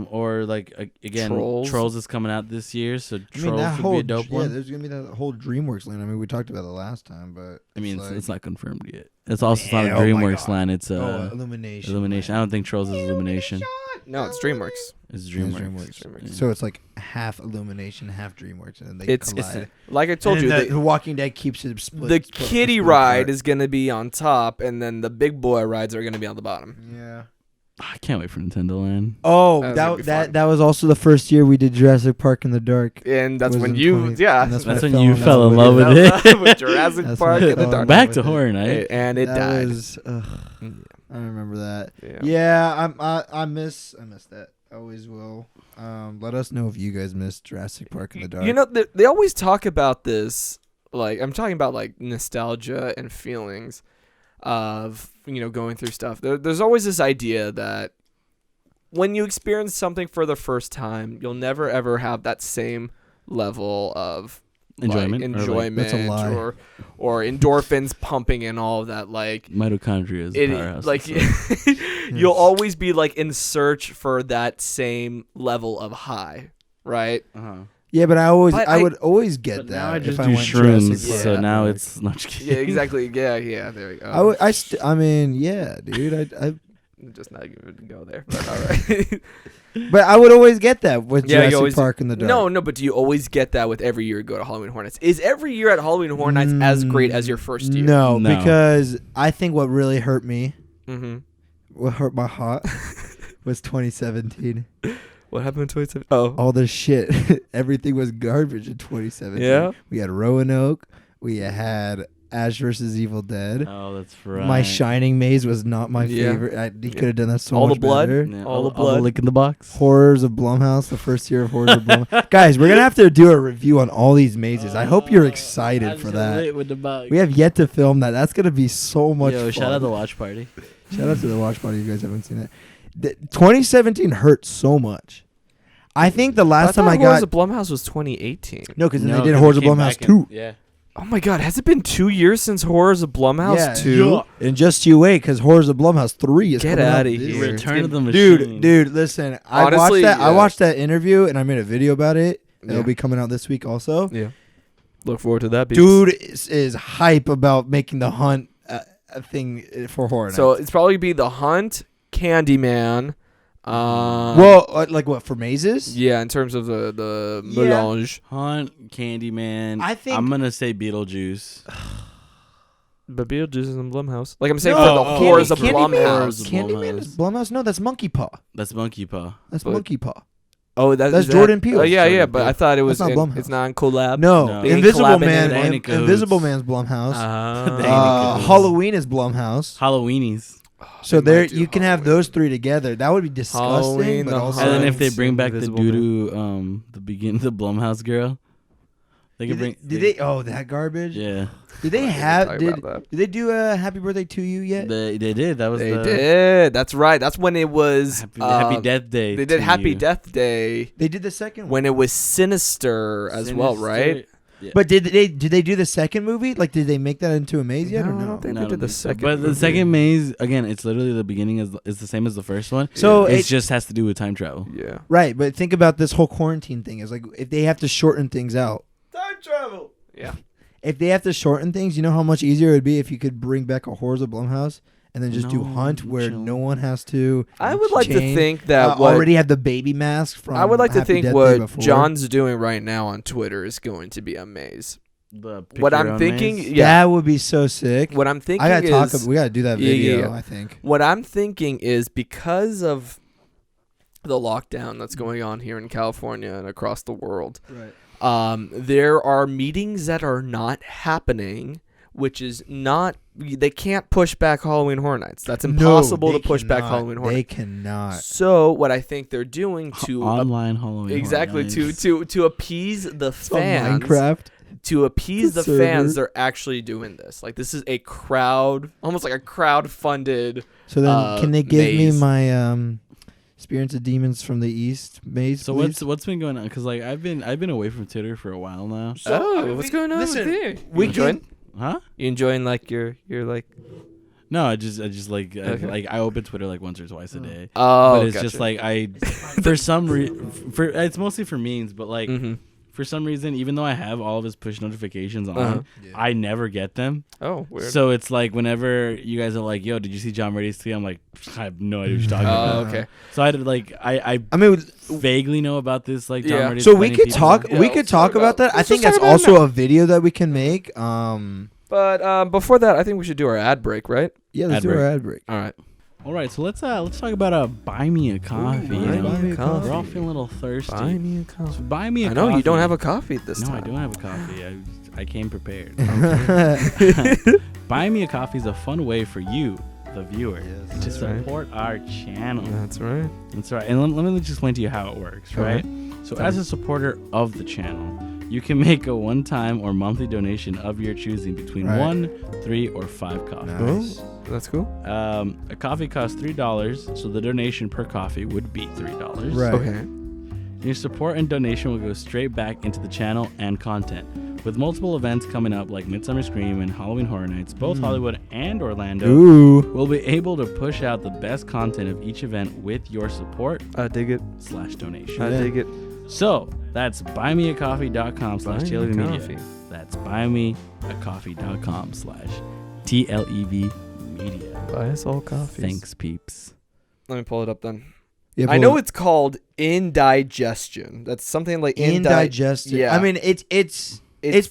Or like again, Trolls is coming out this year, so Trolls would be a dope one. Yeah, there's gonna be that whole DreamWorks land. I mean, we talked about it last time, but I mean, it's not confirmed yet. It's also not a DreamWorks land. It's Illumination. I don't think Trolls is Illumination. No, it's DreamWorks. It's DreamWorks. Yeah. So it's like half Illumination, half DreamWorks, and then they collide. It's like I told you, the Walking Dead keeps it split. The kiddie ride is going to be on top, and then the big boy rides are going to be on the bottom. Yeah. I can't wait for Nintendo Land. Oh, that was also the first year we did Jurassic Park in the dark, and that's when that's when you fell in love with it. With Jurassic Park in the dark. Back to Horror Night, and it died. I remember that. Yeah, I miss that. I always will. Let us know if you guys miss Jurassic Park in the dark. They always talk about this. Like, I'm talking about like nostalgia and feelings of going through stuff. There's always this idea that when you experience something for the first time, you'll never ever have that same level of enjoyment that's a lie. or endorphins pumping and all of that. Like mitochondria is the powerhouse. Like you'll always be like in search for that same level of high, right? Yeah, but I would always get that. Now I just do shrooms, so now it's not. Yeah, exactly. Yeah. There we go. I mean, yeah, dude. I just not even go there. But all right. But I would always get that with Jurassic Park in the dark. No, but do you always get that with every year you go to Halloween Horror Nights? Is every year at Halloween Horror Nights as great as your first year? No, because I think what really hurt me, what hurt my heart, was 2017. What happened in 2017? Oh. All the shit. Everything was garbage in 2017. Yeah. We had Roanoke. We had Ash vs. Evil Dead. Oh, that's right. My Shining Maze was not my favorite. He could have done that so much better. Yeah, all the blood. All the lick in the box. Horrors of Blumhouse, the first year of Horrors of Blumhouse. Guys, we're going to have to do a review on all these mazes. I hope you're excited for that. With the bug. We have yet to film that. That's going to be so much fun. Shout out to the watch party. Shout out to the watch party. You guys haven't seen it. 2017 hurt so much. I think the last time I got Horrors of Blumhouse was 2018. No, because they did Horrors of Blumhouse 2. Yeah. Oh my God, has it been 2 years since Horrors of Blumhouse 2? Yeah. And just you wait, because Horrors of Blumhouse 3 is Get out of here. Return of the Machine. Dude, listen. Honestly, I watched that interview and I made a video about it. It'll be coming out this week also. Yeah. Look forward to that. Dude is hype about making The Hunt a thing for Horror Nights. So it's probably be The Hunt, Candyman. Like what, for mazes? Yeah, in terms of the melange. Hunt, Candyman. I think I'm gonna say Beetlejuice. But Beetlejuice is in Blumhouse. Like I'm saying for the Horrors of Blumhouse. Candyman is Blumhouse? No, that's Monkey Paw. That's Monkey Paw. Monkey Paw. Oh, that's Jordan Peele. Oh yeah, but I thought it was not Blumhouse. It's not in collab. No. Invisible Man. Invisible Man's Blumhouse. Halloween is Blumhouse. Halloweenies. So there, you can have those three together. That would be disgusting. But also, and then if they bring back the doo-doo, the Blumhouse girl, They could bring. Did they? Oh, that garbage. Yeah. Did they have? Did they do a Happy Birthday to You yet? They did. That was. They did. That's right. That's when it was Happy Death Day. They did Happy Death Day. They did the second one when it was Sinister as well, right? Yeah. But did they do the second movie? Like, did they make that into a maze yet or no? I don't think they did the second. But the second maze, again, it's literally the beginning is the same as the first one. So it just has to do with time travel. Yeah. Right, but think about this whole quarantine thing. Is like if they have to shorten things out. Time travel. Yeah. If they have to shorten things, you know how much easier it would be if you could bring back a Horrors of Blumhouse and then just do Hunt where no one has to. I would like to think that already have the baby mask from. I would like to Happy think Death what Day before. John's doing right now on Twitter is going to be a maze. What I'm thinking, that would be so sick. What I'm thinking we gotta do that video. I think. What I'm thinking is because of the lockdown that's going on here in California and across the world, right. There are meetings that are not happening, which is not. They can't push back Halloween Horror Nights. That's impossible to push back Halloween Horror Nights. They cannot. So what I think they're doing to online Halloween exactly Horror Nights. to appease the fans. Minecraft. To appease the fans, they're actually doing this. Like, this is a crowd, almost like a crowd-funded. So then, can they give maze. me my Experience of Demons from the East maze? So what's been going on? Because like I've been away from Twitter for a while now. So what's going on with you? We enjoying? Huh? You enjoying like your like? No, I just like I open Twitter like once or twice a day. Oh, but it's just like for some for it's mostly for memes, but like. Mm-hmm. For some reason, even though I have all of his push notifications on, I never get them. Oh, weird. So it's like whenever you guys are like, "Yo, did you see John Brady's tweet?" I'm like, I have no idea what you're talking about. Oh, okay. So I had like I vaguely know about this like John Brady. So we could talk. We could talk about that. I think that's also a video that we can make. But before that, I think we should do our ad break, right? Yeah, let's do our ad break. All right. All right, so let's talk about buy me a coffee. Buy me a coffee. We're all feeling a little thirsty. Buy me a coffee. So buy me a coffee. I know you don't have a coffee this time. No, I don't have a coffee. I came prepared. Buy me a coffee is a fun way for you, the viewer, to support our channel. That's right. That's right. And let me just explain to you how it works, right? So as a supporter of the channel, you can make a one-time or monthly donation of your choosing between 1, 3, or 5 coffees. Nice. That's cool. A coffee costs $3, so the donation per coffee would be $3. Right. Okay. Your support and donation will go straight back into the channel and content. With multiple events coming up like Midsummer Scream and Halloween Horror Nights, both Hollywood and Orlando, we'll be able to push out the best content of each event with your support. I dig it. /donation. I dig it. So that's buymeacoffee.com/TLEV Media. That's buymeacoffee.com/TLEV Media. Buy us all coffees. Thanks, peeps. Let me pull it up then. Yeah, I know it's called indigestion. That's something like indigestion. Yeah. I mean, it's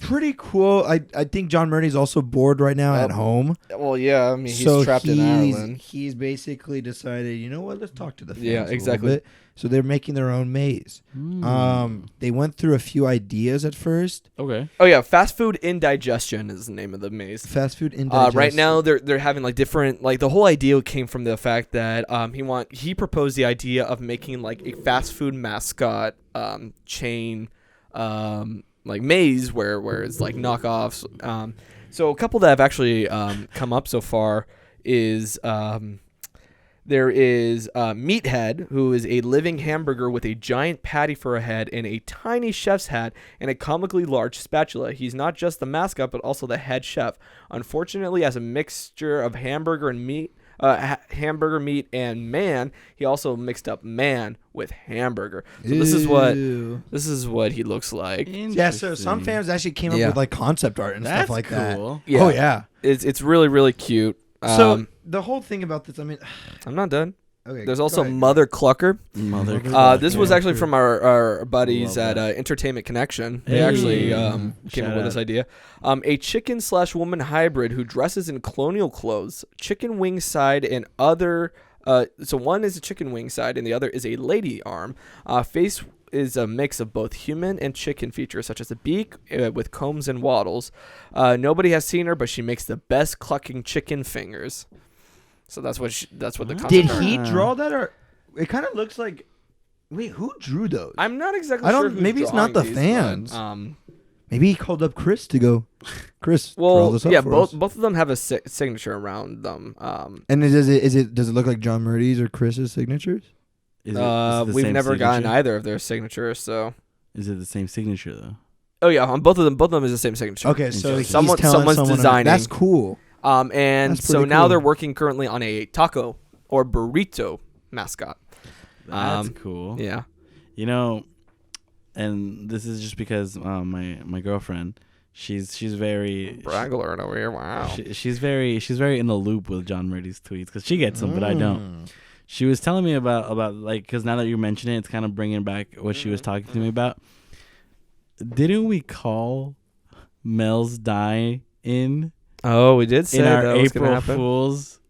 pretty cool. I think John Murray's also bored right now at home. Well, yeah. I mean, he's trapped in Ireland. He's basically decided, you know what? Let's talk to the fans. Yeah, exactly. A little bit. So they're making their own maze. They went through a few ideas at first. Okay. Oh yeah, fast food indigestion is the name of the maze. Fast food indigestion. Right now they're having like different, like the whole idea came from the fact that he proposed the idea of making like a fast food mascot chain like maze where it's like knockoffs. So a couple that have actually come up so far is there is Meathead, who is a living hamburger with a giant patty for a head and a tiny chef's hat and a comically large spatula. He's not just the mascot, but also the head chef. Unfortunately, as a mixture of hamburger meat and man, he also mixed up man with hamburger. So this is what he looks like. Yeah, so some fans actually came up with like concept art and stuff like cool. that. Yeah. Oh yeah, it's really really cute. So the whole thing about this, I mean, I'm not done. Okay. There's also Mother Clucker. Mother Clucker. This was actually from our buddies at Entertainment Connection. They actually came up with this idea. A chicken/woman hybrid who dresses in colonial clothes, chicken wing side, and other. So one is a chicken wing side, and the other is a lady arm. Face is a mix of both human and chicken features, such as a beak with combs and wattles. Nobody has seen her, but she makes the best clucking chicken fingers. So that's what the concept. Did he draw that, or it kind of looks like? Wait, who drew those? I'm not exactly sure. Maybe it's not the fans. But, Maybe he called up Chris to go. Chris, well, draw this up for both us. both of them have a signature around them. And does it look like John Murdy's or Chris's signatures? Is it we've never gotten signature? either of their signatures. So. Is it the same signature though? Oh yeah, on both of them is the same signature. Okay, so he's someone's someone designing. That's cool. And That's so pretty now cool. they're working currently on a taco or burrito mascot. That's cool. Yeah. You know, and this is just because my girlfriend, she's very Brag alert over here. Wow. she's very in the loop with John Murdy's tweets because she gets them, but I don't. She was telling me about like, because now that you mention it, it's kind of bringing back what she was talking to me about. Didn't we call Mel's die in? Oh, we did say in our that was gonna April happen. Fools.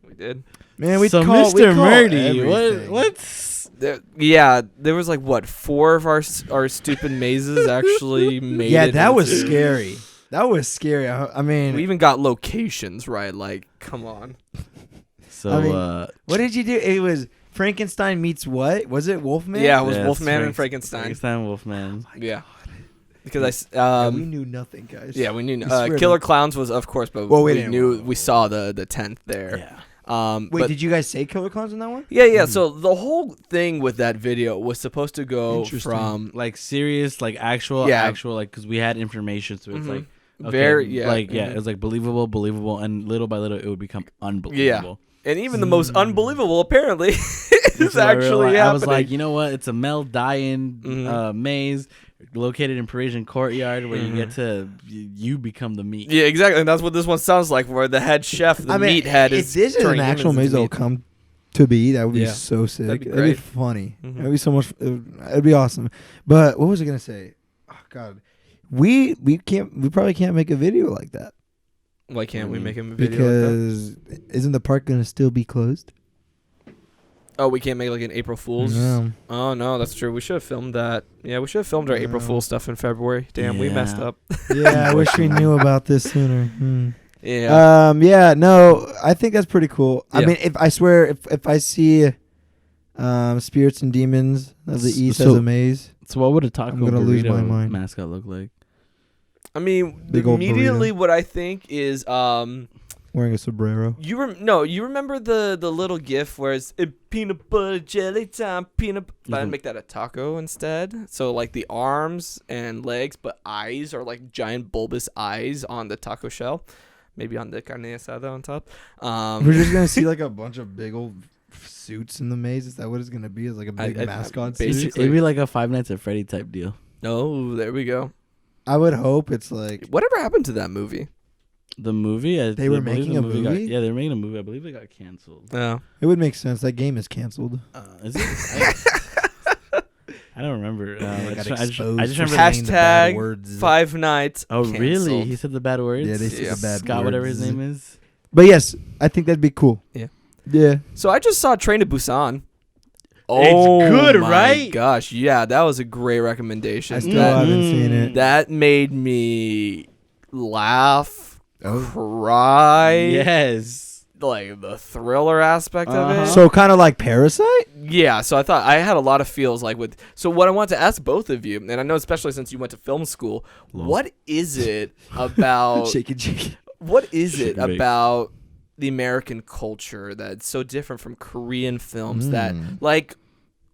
We did. Man, we so call Mr. Murdy, everything. what's There was like what 4 of our stupid mazes actually made. Yeah, it that was into- scary. That was scary. I mean, We even got locations right. Like, come on. so? I mean, what did you do? It was Frankenstein meets what? Was it Wolfman? Yeah, it was Yeah, Wolfman and it's Frankenstein. Frankenstein, Wolfman. Yeah. Because Yeah, we knew nothing, guys. we knew We swear Killer to- Clowns was of course, but Well, we we didn't knew know. we saw the 10th there. Yeah. Wait, but did you guys say Killer Clowns in that one? yeah. So the whole thing with that video was supposed to go Interesting. from Like serious, like actual, like because we had information, so it's Mhm. like okay, very it was like believable, and little by little it would become unbelievable. and even the most unbelievable apparently is So actually happening. I was like, you know what? It's a Mel die-in Mhm. maze located in Parisian Courtyard where you get to you become the meat. yeah, exactly. And that's what this one sounds like, where the head chef, the meathead, if is this is an turning actual humans maze into that'll meat. come to be, that would be Yeah. so sick. That'd be That'd be great. funny. Mhm. That'd be so much. It'd be awesome. But what was I gonna say? Oh God, we probably can't make a video like that Why can't we make him a video like that? because isn't the park gonna still be closed? Oh, we can't make like an April Fool's. No. Oh no, that's true. We should have filmed that. Yeah, we should have filmed our April No. Fool's stuff in February. Damn, we messed Yeah. up. Yeah, I wish we knew about this sooner. Yeah. Yeah, no, I think that's pretty cool. I Yeah. mean, if I see spirits and demons of the east as So- a maze, So what would a taco I'm gonna lose my burrito mind. mascot look like? I mean, Big old immediately what I think is wearing a sombrero. you remember the little gif where it's peanut butter jelly time but I'd make that a taco instead. So like the arms and legs, but eyes are like giant bulbous eyes on the taco shell, maybe on the carne asada on top. We're just gonna see like a bunch of big old suits in the maze. Is that what it's gonna be? Is like a big I- mascot basically- suit? It'd be like a Five Nights at Freddy type deal. Oh, there we go. I would hope it's like Whatever happened to that movie? The movie, They were I believe making the a movie movie? they were making a movie. I believe it got canceled. No. it would make sense. That game is canceled. Is it? I don't remember. I just remember. Hashtag 5 Nights. Oh, really? canceled. He said the bad words. Yeah, they said Yeah. the bad Scott, whatever his words. name is. But yes, I think that'd be cool. Yeah. Yeah. So I just saw Train to Busan. good, my right? Gosh, yeah, that was a great recommendation. I still that, haven't seen it. that made me laugh, Oh. cry. Yes. Like the thriller aspect of it. So kind of like Parasite? Yeah, so I thought I had a lot of feels like with. So what I want to ask both of you, and I know especially since you went to film school, what is it about? Shake it. What is Shake it and bake. about the American culture that's so different from Korean films that Mm. like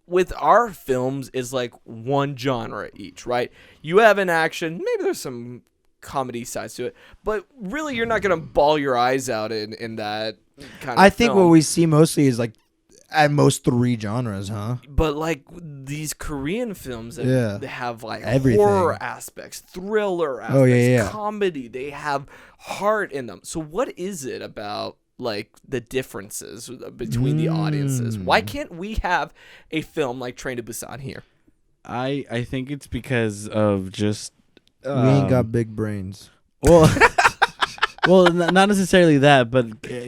with our films is like one genre each, right? You have an action, maybe there's some comedy sides to it, but really you're not gonna bawl your eyes out in that kind of I think film. what we see mostly is like at most 3 genres, huh? But like these Korean films that Yeah. they have like Everything. horror aspects, thriller aspects, Oh, yeah. comedy, they have heart in them. So what is it about like the differences between the audiences? Why can't we have a film like Train to Busan here? I think it's because of just We ain't got big brains. well not necessarily that, but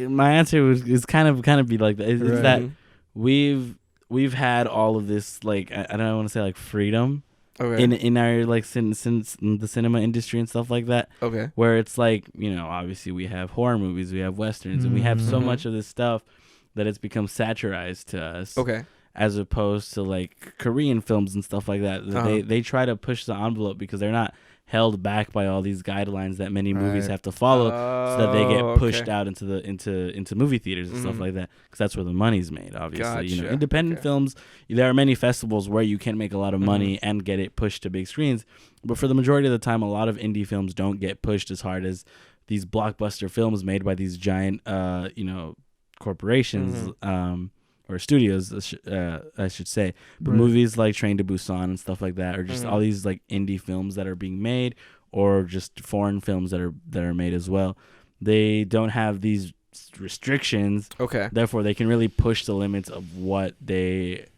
my answer is kind of be like that. It's Right. that we've had all of this like I don't want to say like freedom Okay. in our like since the cinema industry and stuff like that, Okay. where it's like, you know, obviously we have horror movies, we have westerns, and we have so Mhm. much of this stuff that it's become satirized to us. Okay. As opposed to like Korean films and stuff like that. Uh-huh. They try to push the envelope because they're not held back by all these guidelines that many movies have to follow, so that they get pushed out into movie theaters and stuff like that, because that's where the money's made. Obviously, you know, independent films, there are many festivals where you can make a lot of money and get it pushed to big screens, but for the majority of the time, a lot of indie films don't get pushed as hard as these blockbuster films made by these giant, you know, corporations. Or studios, I should say. But movies like Train to Busan and stuff like that, or just all these like indie films that are being made, or just foreign films that are made as well. They don't have these restrictions. Okay. Therefore, they can really push the limits of what they're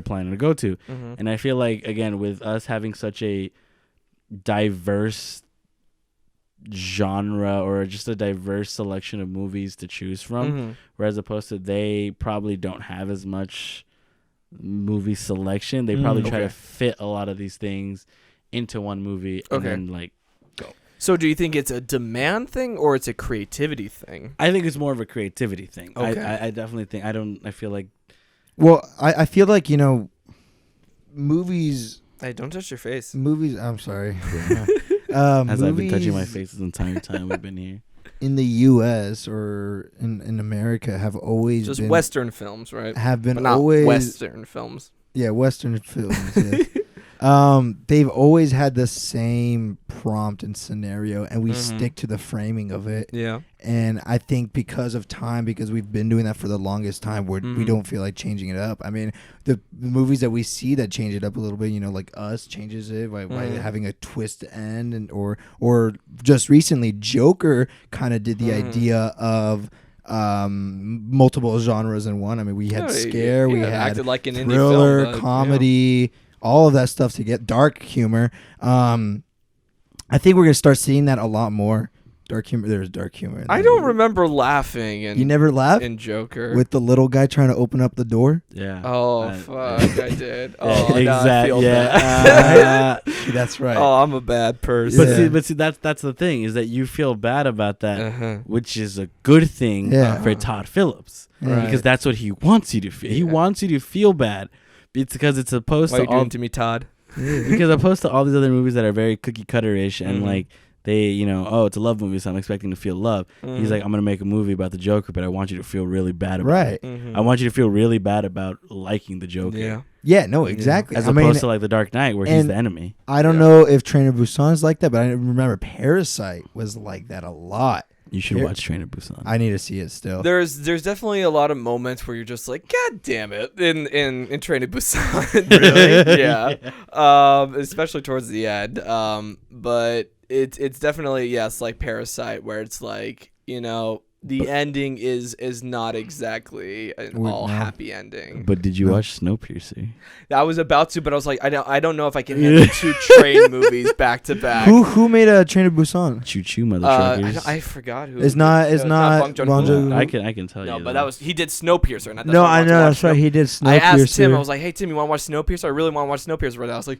planning to go to. And I feel like, again, with us having such a diverse genre, or just a diverse selection of movies to choose from, whereas opposed to they probably don't have as much movie selection. They probably try to fit a lot of these things into one movie and then like go. So do you think it's a demand thing or it's a creativity thing? I think it's more of a creativity thing. I definitely think I feel like, well, I feel like, you know, movies. Hey, don't touch your face. Movies. I'm sorry. As I've been touching my face the entire time we've been here. In the U.S. or in America have always just been Western films, right? Have been but not always Western films. Yeah, Western films. Yes. They've always had the same prompt and scenario, and we stick to the framing of it. Yeah. And I think because of time, because we've been doing that for the longest time, we don't feel like changing it up. I mean, the movies that we see that change it up a little bit, you know, like Us changes it by having a twist end, and or just recently, Joker kind of did the idea of multiple genres in one. I mean, we had scare, we had acted like an thriller, indie film, comedy, all of that stuff to get dark humor. I think we're gonna start seeing that a lot more. Dark humor. There's dark humor. I don't remember laughing. You never laughed in Joker with the little guy trying to open up the door. Yeah. Oh fuck! I did. Oh, exactly. That's right. Oh, I'm a bad person. But see, that's the thing, is that you feel bad about that, which is a good thing for Todd Phillips, because that's what he wants you to feel. He wants you to feel bad. It's because it's opposed to all. Why are you doing to me, Todd? Because opposed to all these other movies that are very cookie cutter-ish and like. They, you know, oh, it's a love movie, so I'm expecting to feel love. He's like, I'm going to make a movie about the Joker, but I want you to feel really bad about it. I want you to feel really bad about liking the Joker. Yeah, no, exactly. As opposed to like The Dark Knight, where he's the enemy. I don't know if Train to Busan is like that, but I remember Parasite was like that a lot. You should watch Train to Busan. I need to see it still. There's definitely a lot of moments where you're just like, God damn it, in Train to Busan. Really? Yeah. Especially towards the end. But it's definitely, yes, like Parasite, where it's like, you know, the ending is not exactly an all happy ending. But did you watch Snowpiercer? I was about to, but I was like, I don't know if I can handle two train movies back to back. Who made a Train to Busan? Choo Choo Motherfuckers. I forgot who. It's not Bong Joon-ho. I can tell you. No, but he did Snowpiercer. And no, I know that's right. He did Snowpiercer. I asked Tim. I was like, hey Tim, you want to watch Snowpiercer? I really want to watch Snowpiercer right now. I was like,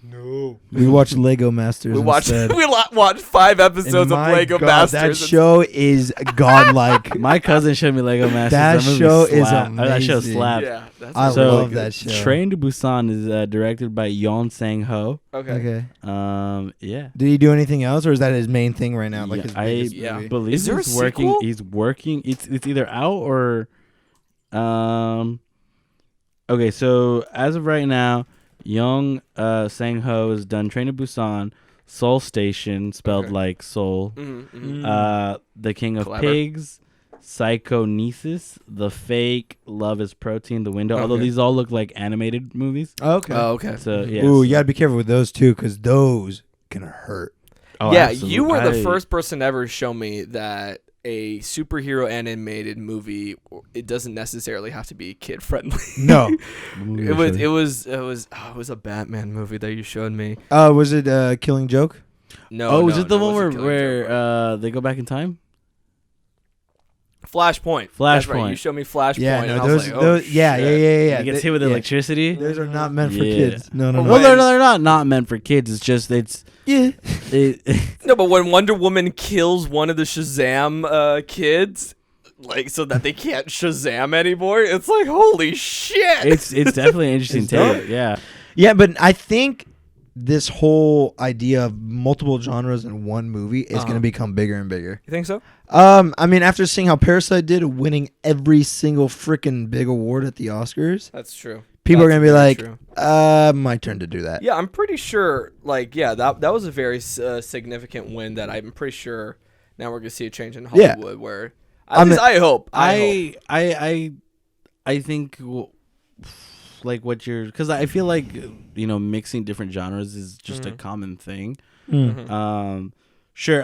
no. We watched Lego Masters. We watched 5 episodes of Lego Masters. That show is godlike. My cousin showed me Lego Masters. That show is amazing. That show slapped. Yeah, I love that show. Train to Busan is directed by Yeon Sang-ho. Okay. Yeah. Did he do anything else, or is that his main thing right now? Like I believe is there a sequel? He's working. It's either out or, Okay, so as of right now, Yeon Sang-ho has done Train to Busan, Seoul Station, spelled like Seoul, The King of Pigs, Psychonesis, The Fake, Love is Protein, The Window. Although these all look like animated movies. Okay. So yeah. Ooh, you gotta be careful with those too, because those can hurt. Oh, yeah, absolutely. You were the first person to ever show me that a superhero animated movie, it doesn't necessarily have to be kid friendly. No. It was a Batman movie that you showed me. Was it Killing Joke? No. Was it the one where they go back in time? Flashpoint. That's right. You showed me Flashpoint. Yeah, no, those, yeah. He gets hit with electricity. Those are not meant for kids. No. Well, they're not meant for kids. It's just no, but when Wonder Woman kills one of the Shazam kids, like so that they can't Shazam anymore, it's like holy shit. It's definitely an interesting take. Yeah. Yeah, but I think this whole idea of multiple genres in one movie is going to become bigger and bigger. You think so? I mean, after seeing how Parasite did, winning every single freaking big award at the Oscars. That's true. People are going to be like, my turn to do that. Yeah, I'm pretty sure, that was a very significant win that I'm pretty sure now we're going to see a change in Hollywood where, at least I hope. I think, like what you're, because I feel like, mixing different genres is just a common thing. Mm-hmm. Sure,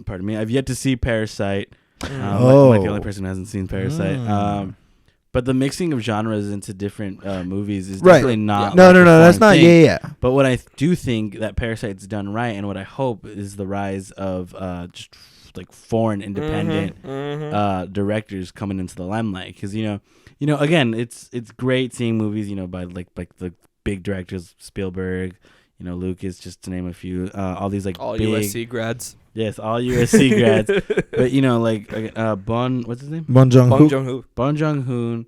pardon me, I've yet to see Parasite. Like the only person who hasn't seen Parasite. But the mixing of genres into different movies is definitely not. No, that's not. Thing. Yeah. But what I do think that Parasite's done right, and what I hope is the rise of just like foreign independent directors coming into the limelight. Because again, it's great seeing movies by like the big directors, Spielberg, Lucas, just to name a few. All these like all big, USC grads. Yes, all USC grads. But what's his name? Bong Joon-ho. Bong Joon-ho.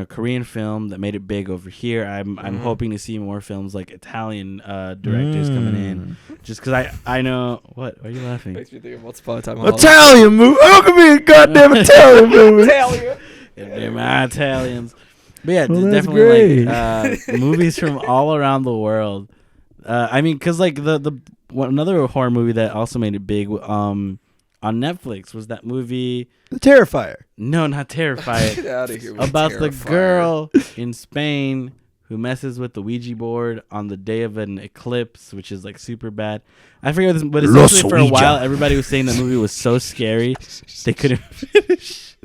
Korean film that made it big over here. I'm hoping to see more films like Italian directors coming in. Just because I know what. Why are you laughing? Makes me think of Once Upon a Time. Italian movie. How can be a goddamn Italian movie? Italian. Damn Italians. But yeah, definitely like movies from all around the world. I mean, because like another horror movie that also made it big on Netflix was that movie The Terrifier. No, not Terrifier. Get out of here. About the girl in Spain who messes with the Ouija board on the day of an eclipse, which is like super bad. I forget this, but essentially for a while everybody was saying that movie was so scary they couldn't finish.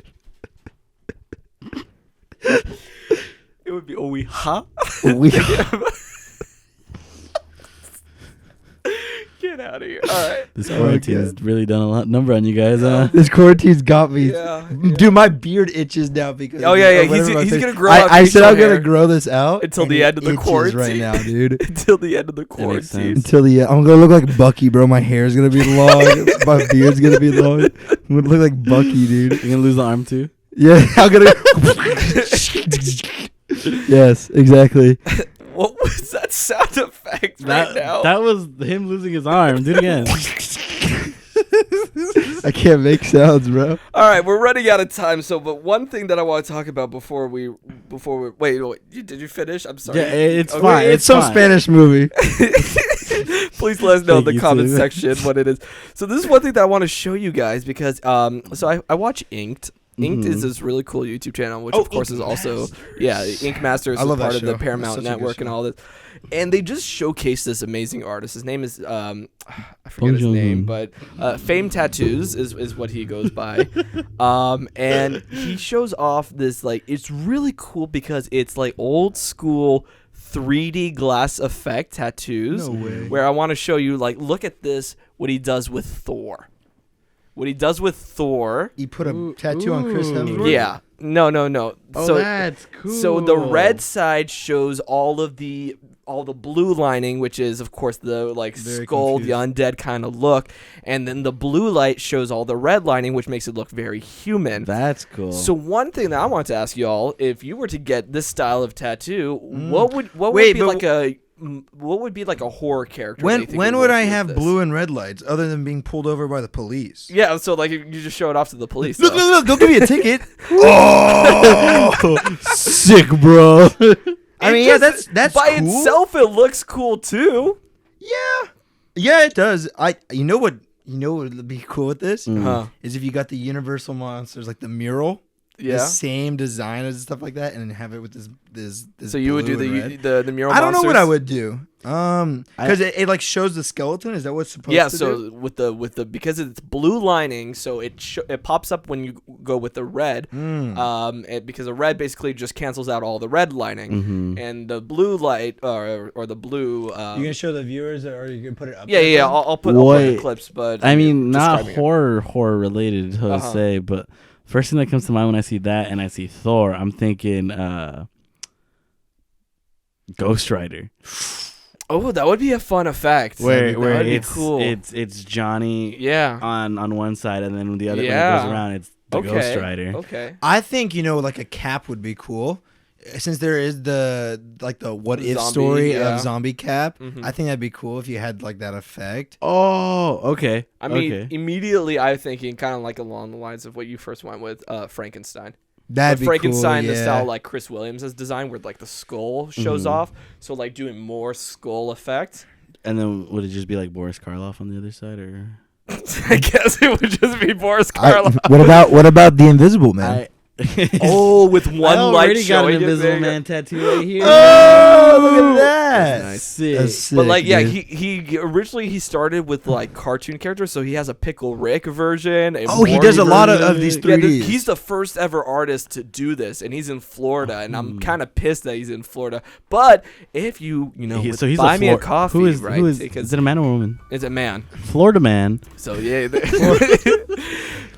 It would be Ouija. Get out of here. All right. This quarantine has really done a number on you guys, huh? This quarantine's got me. Yeah. Dude, my beard itches now because. Oh, yeah. He's going to grow out. I said I'm going to grow this out. Until the end of the quarantine. Right now, dude. Until the end of the quarantine. Until the end. I'm going to look like Bucky, bro. My hair's going to be long. My beard's going to be long. I'm going to look like Bucky, dude. You're going to lose the arm, too? Yeah. I'm going to. Yes, exactly. What was that sound effect right now? That was him losing his arm. Do it again. I can't make sounds, bro. All right, we're running out of time. But one thing that I want to talk about before we wait, did you finish? I'm sorry. Yeah, it's fine. It's some Spanish movie. Please let us know in the comment section what it is. So this is one thing that I want to show you guys because so I watch Inked. Inked is this really cool YouTube channel, which of course is also Ink Masters is part of the Paramount Network and all this. And they just showcase this amazing artist. His name is I forget his name, but Fame Tattoos is what he goes by. And he shows off this it's really cool because it's like old school 3D glass effect tattoos. No way. Where I want to show you look at this what he does with Thor. What he does with Thor. He put a tattoo on Chris Hemsworth? Yeah. No. Oh, that's cool. So the red side shows all the blue lining, which is, of course, the skull, the undead kind of look. And then the blue light shows all the red lining, which makes it look very human. That's cool. So one thing that I want to ask y'all, if you were to get this style of tattoo, what would be like a horror character? When would I have blue and red lights other than being pulled over by the police? Yeah, so you just show it off to the police. Look, don't give me a ticket. Oh, sick, bro. I mean, that's by cool. itself. It looks cool too. Yeah, it does. You know what would be cool with this is if you got the Universal monsters like the mural. Yeah. The same design and stuff like that, and then have it with this. So you would do the mural. I don't know what I would do. Because it shows the skeleton. Is that what's supposed to do? Yeah. So with the because it's blue lining, so it pops up when you go with the red. Because the red basically just cancels out all the red lining, and the blue light or the blue. You gonna show the viewers, or you gonna put it up? Yeah. I'll put the clips, but I mean, not horror related, Jose, but. First thing that comes to mind when I see that and I see Thor, I'm thinking Ghost Rider. Oh, that would be a fun effect. Where it's cool. It's Johnny on one side, and then the other when it goes around, it's the Ghost Rider. Okay. I think like a cap would be cool. since there is the what if Zombie, story of Zombie Cap, Mm-hmm. I think that'd be cool if you had like that effect. Oh, okay. I mean, immediately I'm thinking kind of like along the lines of what you first went with, Frankenstein. That'd be Frankenstein, cool, the style like Chris Williams has designed, where like the skull shows off. So like doing more skull effect. And then would it just be like Boris Karloff on the other side, or? I guess it would just be Boris Karloff. What about the Invisible Man? With one light already got an showing Invisible Man tattoo right here. Oh, look at that! That's nice. Sick. That's sick, But like, yeah, dude. he originally he started with like cartoon characters, so he has a Pickle Rick version. Oh, he does a lot of these 3Ds. He's the first ever artist to do this, and he's in Florida, and I'm kind of pissed that he's in Florida. But if you So he's buy me a coffee, who is, right? Who is it a man or woman? It's a man. Florida man. So yeah.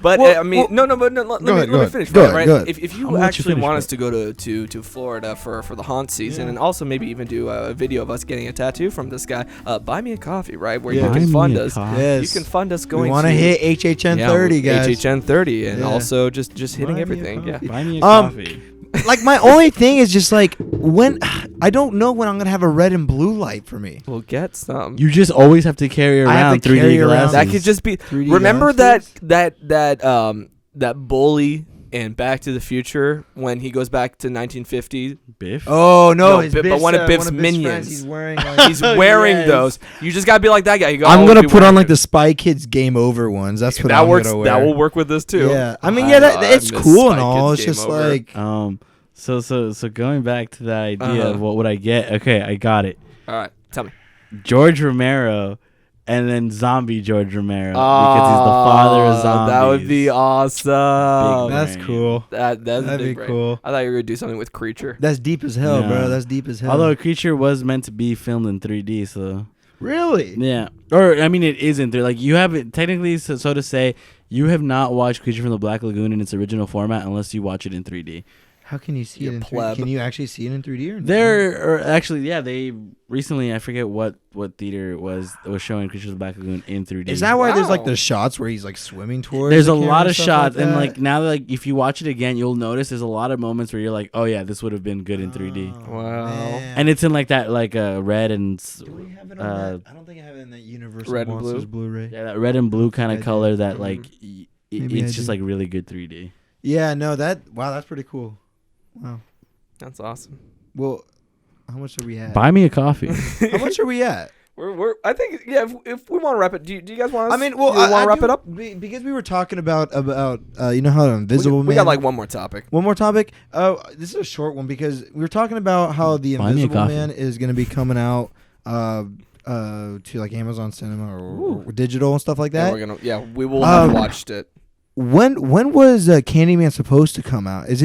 But I mean, no. But let me finish. Go Right? ahead. If you actually want us to go to Florida for the haunt season, and also maybe even do a video of us getting a tattoo from this guy, buy me a coffee, right? Where you can fund us. Yes. You can fund us going. We want to hit HHN 30, guys. HHN 30, and also just hitting everything. Yeah. Buy me a coffee. Like my only thing is just like when I don't know when I'm gonna have a red and blue light for me. We'll get some. You just always have to carry I have around to 3D carry around glasses. That could just be. 3D Remember glasses? that bully in Back to the Future when he goes back to 1950. Biff. Oh no, No, but one of Biff's minions. friends, he's wearing. Like, He's wearing Yes. those. You just gotta be like that guy. You go, I'm gonna be put on wearing like it. the Spy Kids Game Over ones. That's what that I'm works. gonna wear. That will work with this too. Yeah, I mean, yeah, it's miss cool and Spy all. Kids It's Game just Over. like So going back to the idea of what would I get? Okay, I got it. All right, tell me. George Romero, and then zombie George Romero because he's the father of zombies. That would be awesome. Big that's brain. cool. That's That'd a be big brain. cool. I thought you were gonna do something with Creature. That's deep as hell, No. bro. That's deep as hell. Although Creature was meant to be filmed in 3D, so really, yeah. Or I mean, it isn't. There, like you haven't technically, so to say, you have not watched Creature from the Black Lagoon in its original format unless you watch it in 3D. how can you see You it in 3D? pleb. Can you actually see it in 3D or no? There, or actually, yeah, they recently, I forget what theater it was showing Creatures of the Black Lagoon in 3D. Is that why there's like Wow. the shots where he's like swimming towards? There's the a camera lot and of stuff shots, and that? like now, like if you watch it again, you'll notice there's a lot of moments where you're like, oh yeah, this would have been good in 3D. Oh, Wow. man. And it's in like that, like red and Do we have it on that? I don't think I have it in that Universal Red and Monsters blue? Blu-ray. yeah, that red and blue kind I of do. color that like Maybe I it's just do. like really good 3D. Yeah, no, that's pretty cool. Wow. That's awesome. Well, how much are we at? Buy me a coffee. How much are we at? We're I think if we want to wrap it, do you guys want? I mean, well, want I to wrap do- it up? because we were talking about you know how the Invisible We Man. got like one more topic. One more topic. This is a short one because we were talking about how the Buy me a Invisible coffee. Man is going to be coming out to like Amazon Cinema or digital and stuff like Yeah, that. we will have Um, watched it. When was Candyman supposed to come out? Is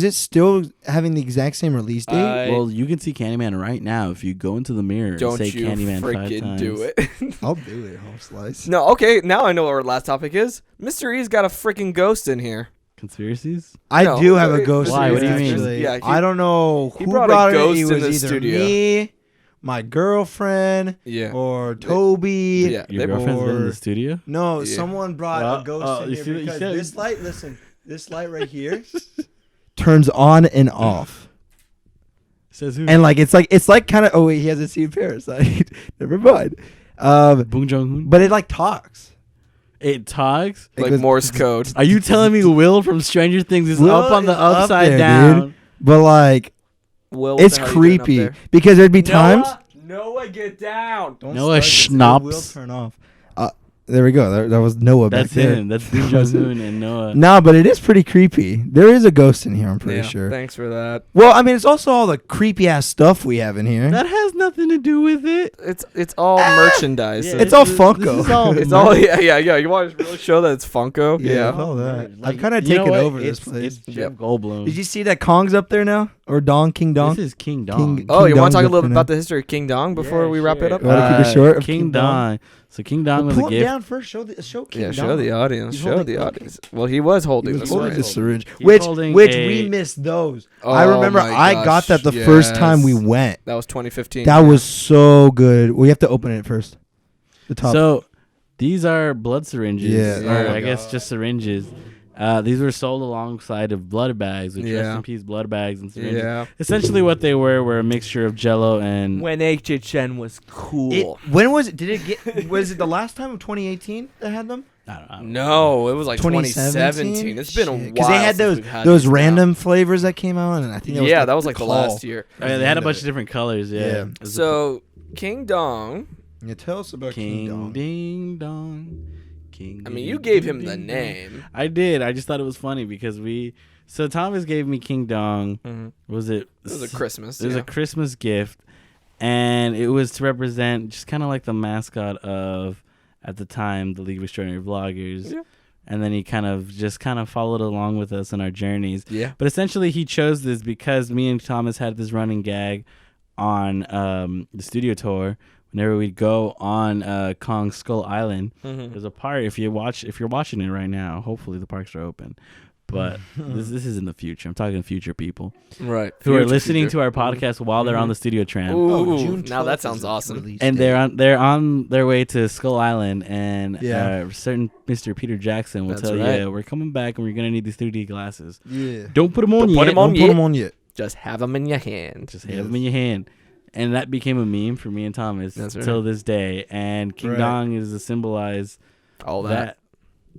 it still having the exact same release date? Well, you can see Candyman right now if you go into the mirror Don't and say you Candyman 5 freaking times. do it. I'll do it. Home slice. No, okay, now I know what our last topic is. Mr. E's got a freaking ghost in here. Conspiracies? I No, do have a ghost. Why? in What do here, you mean? actually. Yeah, I don't know he who brought a brought ghost it. It in was the either studio. me, my girlfriend, Yeah. or Toby. Yeah. Your they- girlfriend's been in or- the studio? No, Yeah. someone brought Oh, a ghost oh, in you here see what you because said? this light. Listen, this light right here turns on and off, Says who? and like it's like kind of. Oh wait, he hasn't seen Parasite. Never mind. Boong Jong-hoon? But it like talks. It talks? It Like goes- Morse code. Are you telling me Will from Stranger Things is Will up on the is up upside there, down? dude. But like Will, what it's the hell you doing up creepy there? because there'd be times. Noah, get down. Don't Noah start this. It Schnaps. will turn off. There we go. That was Noah That's back there. him. That's Boong Jong-hoon and Noah. No, but it is pretty creepy. There is a ghost in here, I'm pretty Yeah, sure. Thanks for that. Well, I mean, it's also all the creepy ass stuff we have in here. That has nothing to do with it. It's all merchandise. Yeah, It's all this Funko. is all It's all yeah. You want to really show that it's Funko? Yeah. Yeah. all that. Like, I've kind of you know taken what? over this It's place. Jeff Goldblum. Did you see that Kong's up there now? Or King Dong? This is King Dong. King- Oh, you want Dong's to talk a up little there bit now. about the history of King Dong before we wrap it up? You wanna keep it short of King King Dong? Dong. So King Dong was Pull a him gift. down first. Show King Yeah, Dong. show the audience. He's Show holding- the audience. Well, he was holding He the was holding the syringe. syringe, He's which holding we a- missed those. Oh I remember my I got gosh, that the first time we yes. went. That was 2015. That was so good. We have to open it first. The top. So these are blood syringes. Yeah. Or Oh my I guess God. just syringes. These were sold alongside of blood bags, which rest in peace blood bags and syringes. Yeah. Essentially, what they were a mixture of Jello and. When HHN was cool. When was it? Did it get? Was it the last time of 2018 that had them? I don't know. No, it was like 2017. It's been a while. Because they had those random flavors that came out, and I think that was like the last year. Oh, yeah, they had a bunch of different colors. Yeah. So King Dong. Yeah, tell us about King Dong. Ding dong. I mean, you gave him the name. I did. I just thought it was funny because So Thomas gave me King Dong. Mm-hmm. It was a Christmas. It was a Christmas gift, and it was to represent just kind of like the mascot of, at the time, the League of Extraordinary Vloggers. Yeah. And then he kind of followed along with us in our journeys. Yeah. But essentially, he chose this because me and Thomas had this running gag on the studio tour. Whenever we'd go on Kong Skull Island, there's a part. If you're watching it right now, hopefully the parks are open. But this is in the future. I'm talking future people, right? Who are listening to our podcast while they're on the studio tram. Ooh, now that sounds awesome. And they're on their way to Skull Island, and certain Mr. Peter Jackson will tell you, we're coming back, and we're gonna need these 3D glasses. Yeah, don't put them on yet. Don't put them on yet. Just have them in your hand. Just have them in your hand. And that became a meme for me and Thomas till this day. And King Dong is to symbolize all that.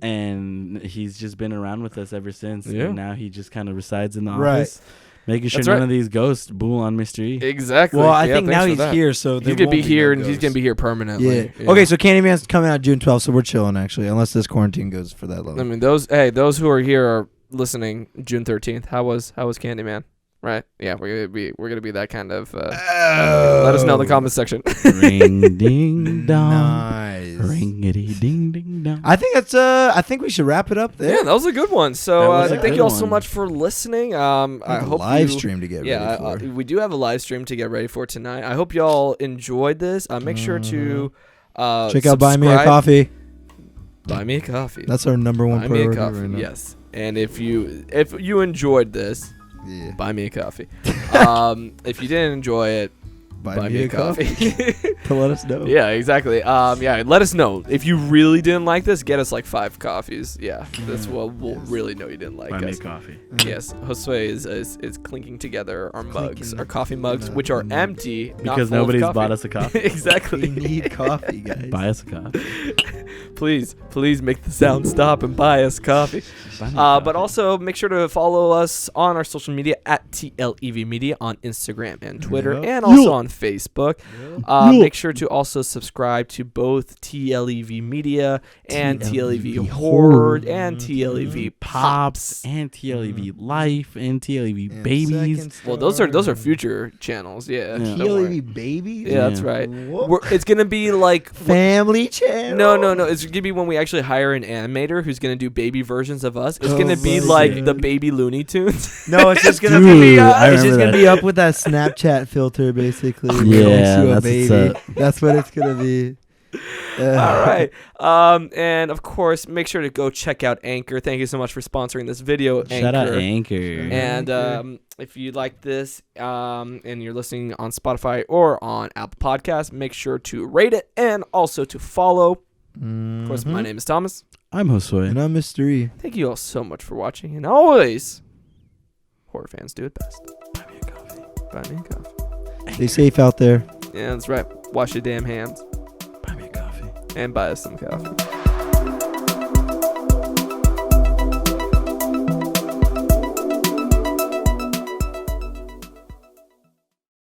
And he's just been around with us ever since. Yeah. And now he just kind of resides in the office, making sure none of these ghosts bull on Mr. E. Exactly. Well, I think now he's here, so he's gonna be here, and he's gonna be here permanently. Yeah. Okay, so Candyman's coming out June 12th, so we're chilling actually, unless this quarantine goes for that long. I mean, those who are here are listening June 13th. How was Candyman? Right? Yeah, we're gonna be that kind of. Let us know in the comment section. Ring ding dong. Nice. Ringity ding ding dong. I think that's. I think we should wrap it up there. Yeah, that was a good one. So thank you all so much for listening. I hope live stream to get ready for. We do have a live stream to get ready for tonight. I hope y'all enjoyed this. Make sure to check out Buy Me a Coffee. Buy Me a Coffee. That's our number one priority Buy Me a Coffee. Right now. Yes, and if you enjoyed this. Yeah. Buy me a coffee. If you didn't enjoy it, buy me a coffee. To let us know. Yeah, exactly. Let us know. If you really didn't like this, get us like 5 coffees. Yeah, that's what we'll really know you didn't like. Buy me a coffee. Yes, Josue is clinking together our mugs, our coffee mugs, which are empty because nobody's bought us a coffee. Exactly. We need coffee, guys. Buy us a coffee. Please make the sound stop and buy us coffee. But also make sure to follow us on our social media at TLEV Media on Instagram and Twitter, and also on Facebook. Make sure to also subscribe to both TLEV Media and TLEV Horde and TLEV Pops and TLEV Life and TLEV Babies. Well, those are future channels. Yeah. TLEV Babies. Yeah, that's right. It's gonna be like Family Channel. No. It's gonna be when we actually hire an animator who's gonna do baby versions of us. It's gonna be like the baby Looney Tunes. No, it's just gonna be. It's just gonna be up with that Snapchat filter, basically. Yeah, that's baby. That's what it's gonna be. All right. And of course, make sure to go check out Anchor. Thank you so much for sponsoring this video, Anchor. Shout out Anchor. And if you like this and you're listening on Spotify or on Apple Podcasts, make sure to rate it and also to follow. Of course, my name is Thomas. I'm Josue. And I'm Mr. E. Thank you all so much for watching. And always, horror fans do it best. Buy me a coffee. Buy me a coffee. Stay safe out there. Yeah, that's right. Wash your damn hands. Buy me a coffee. And buy us some coffee.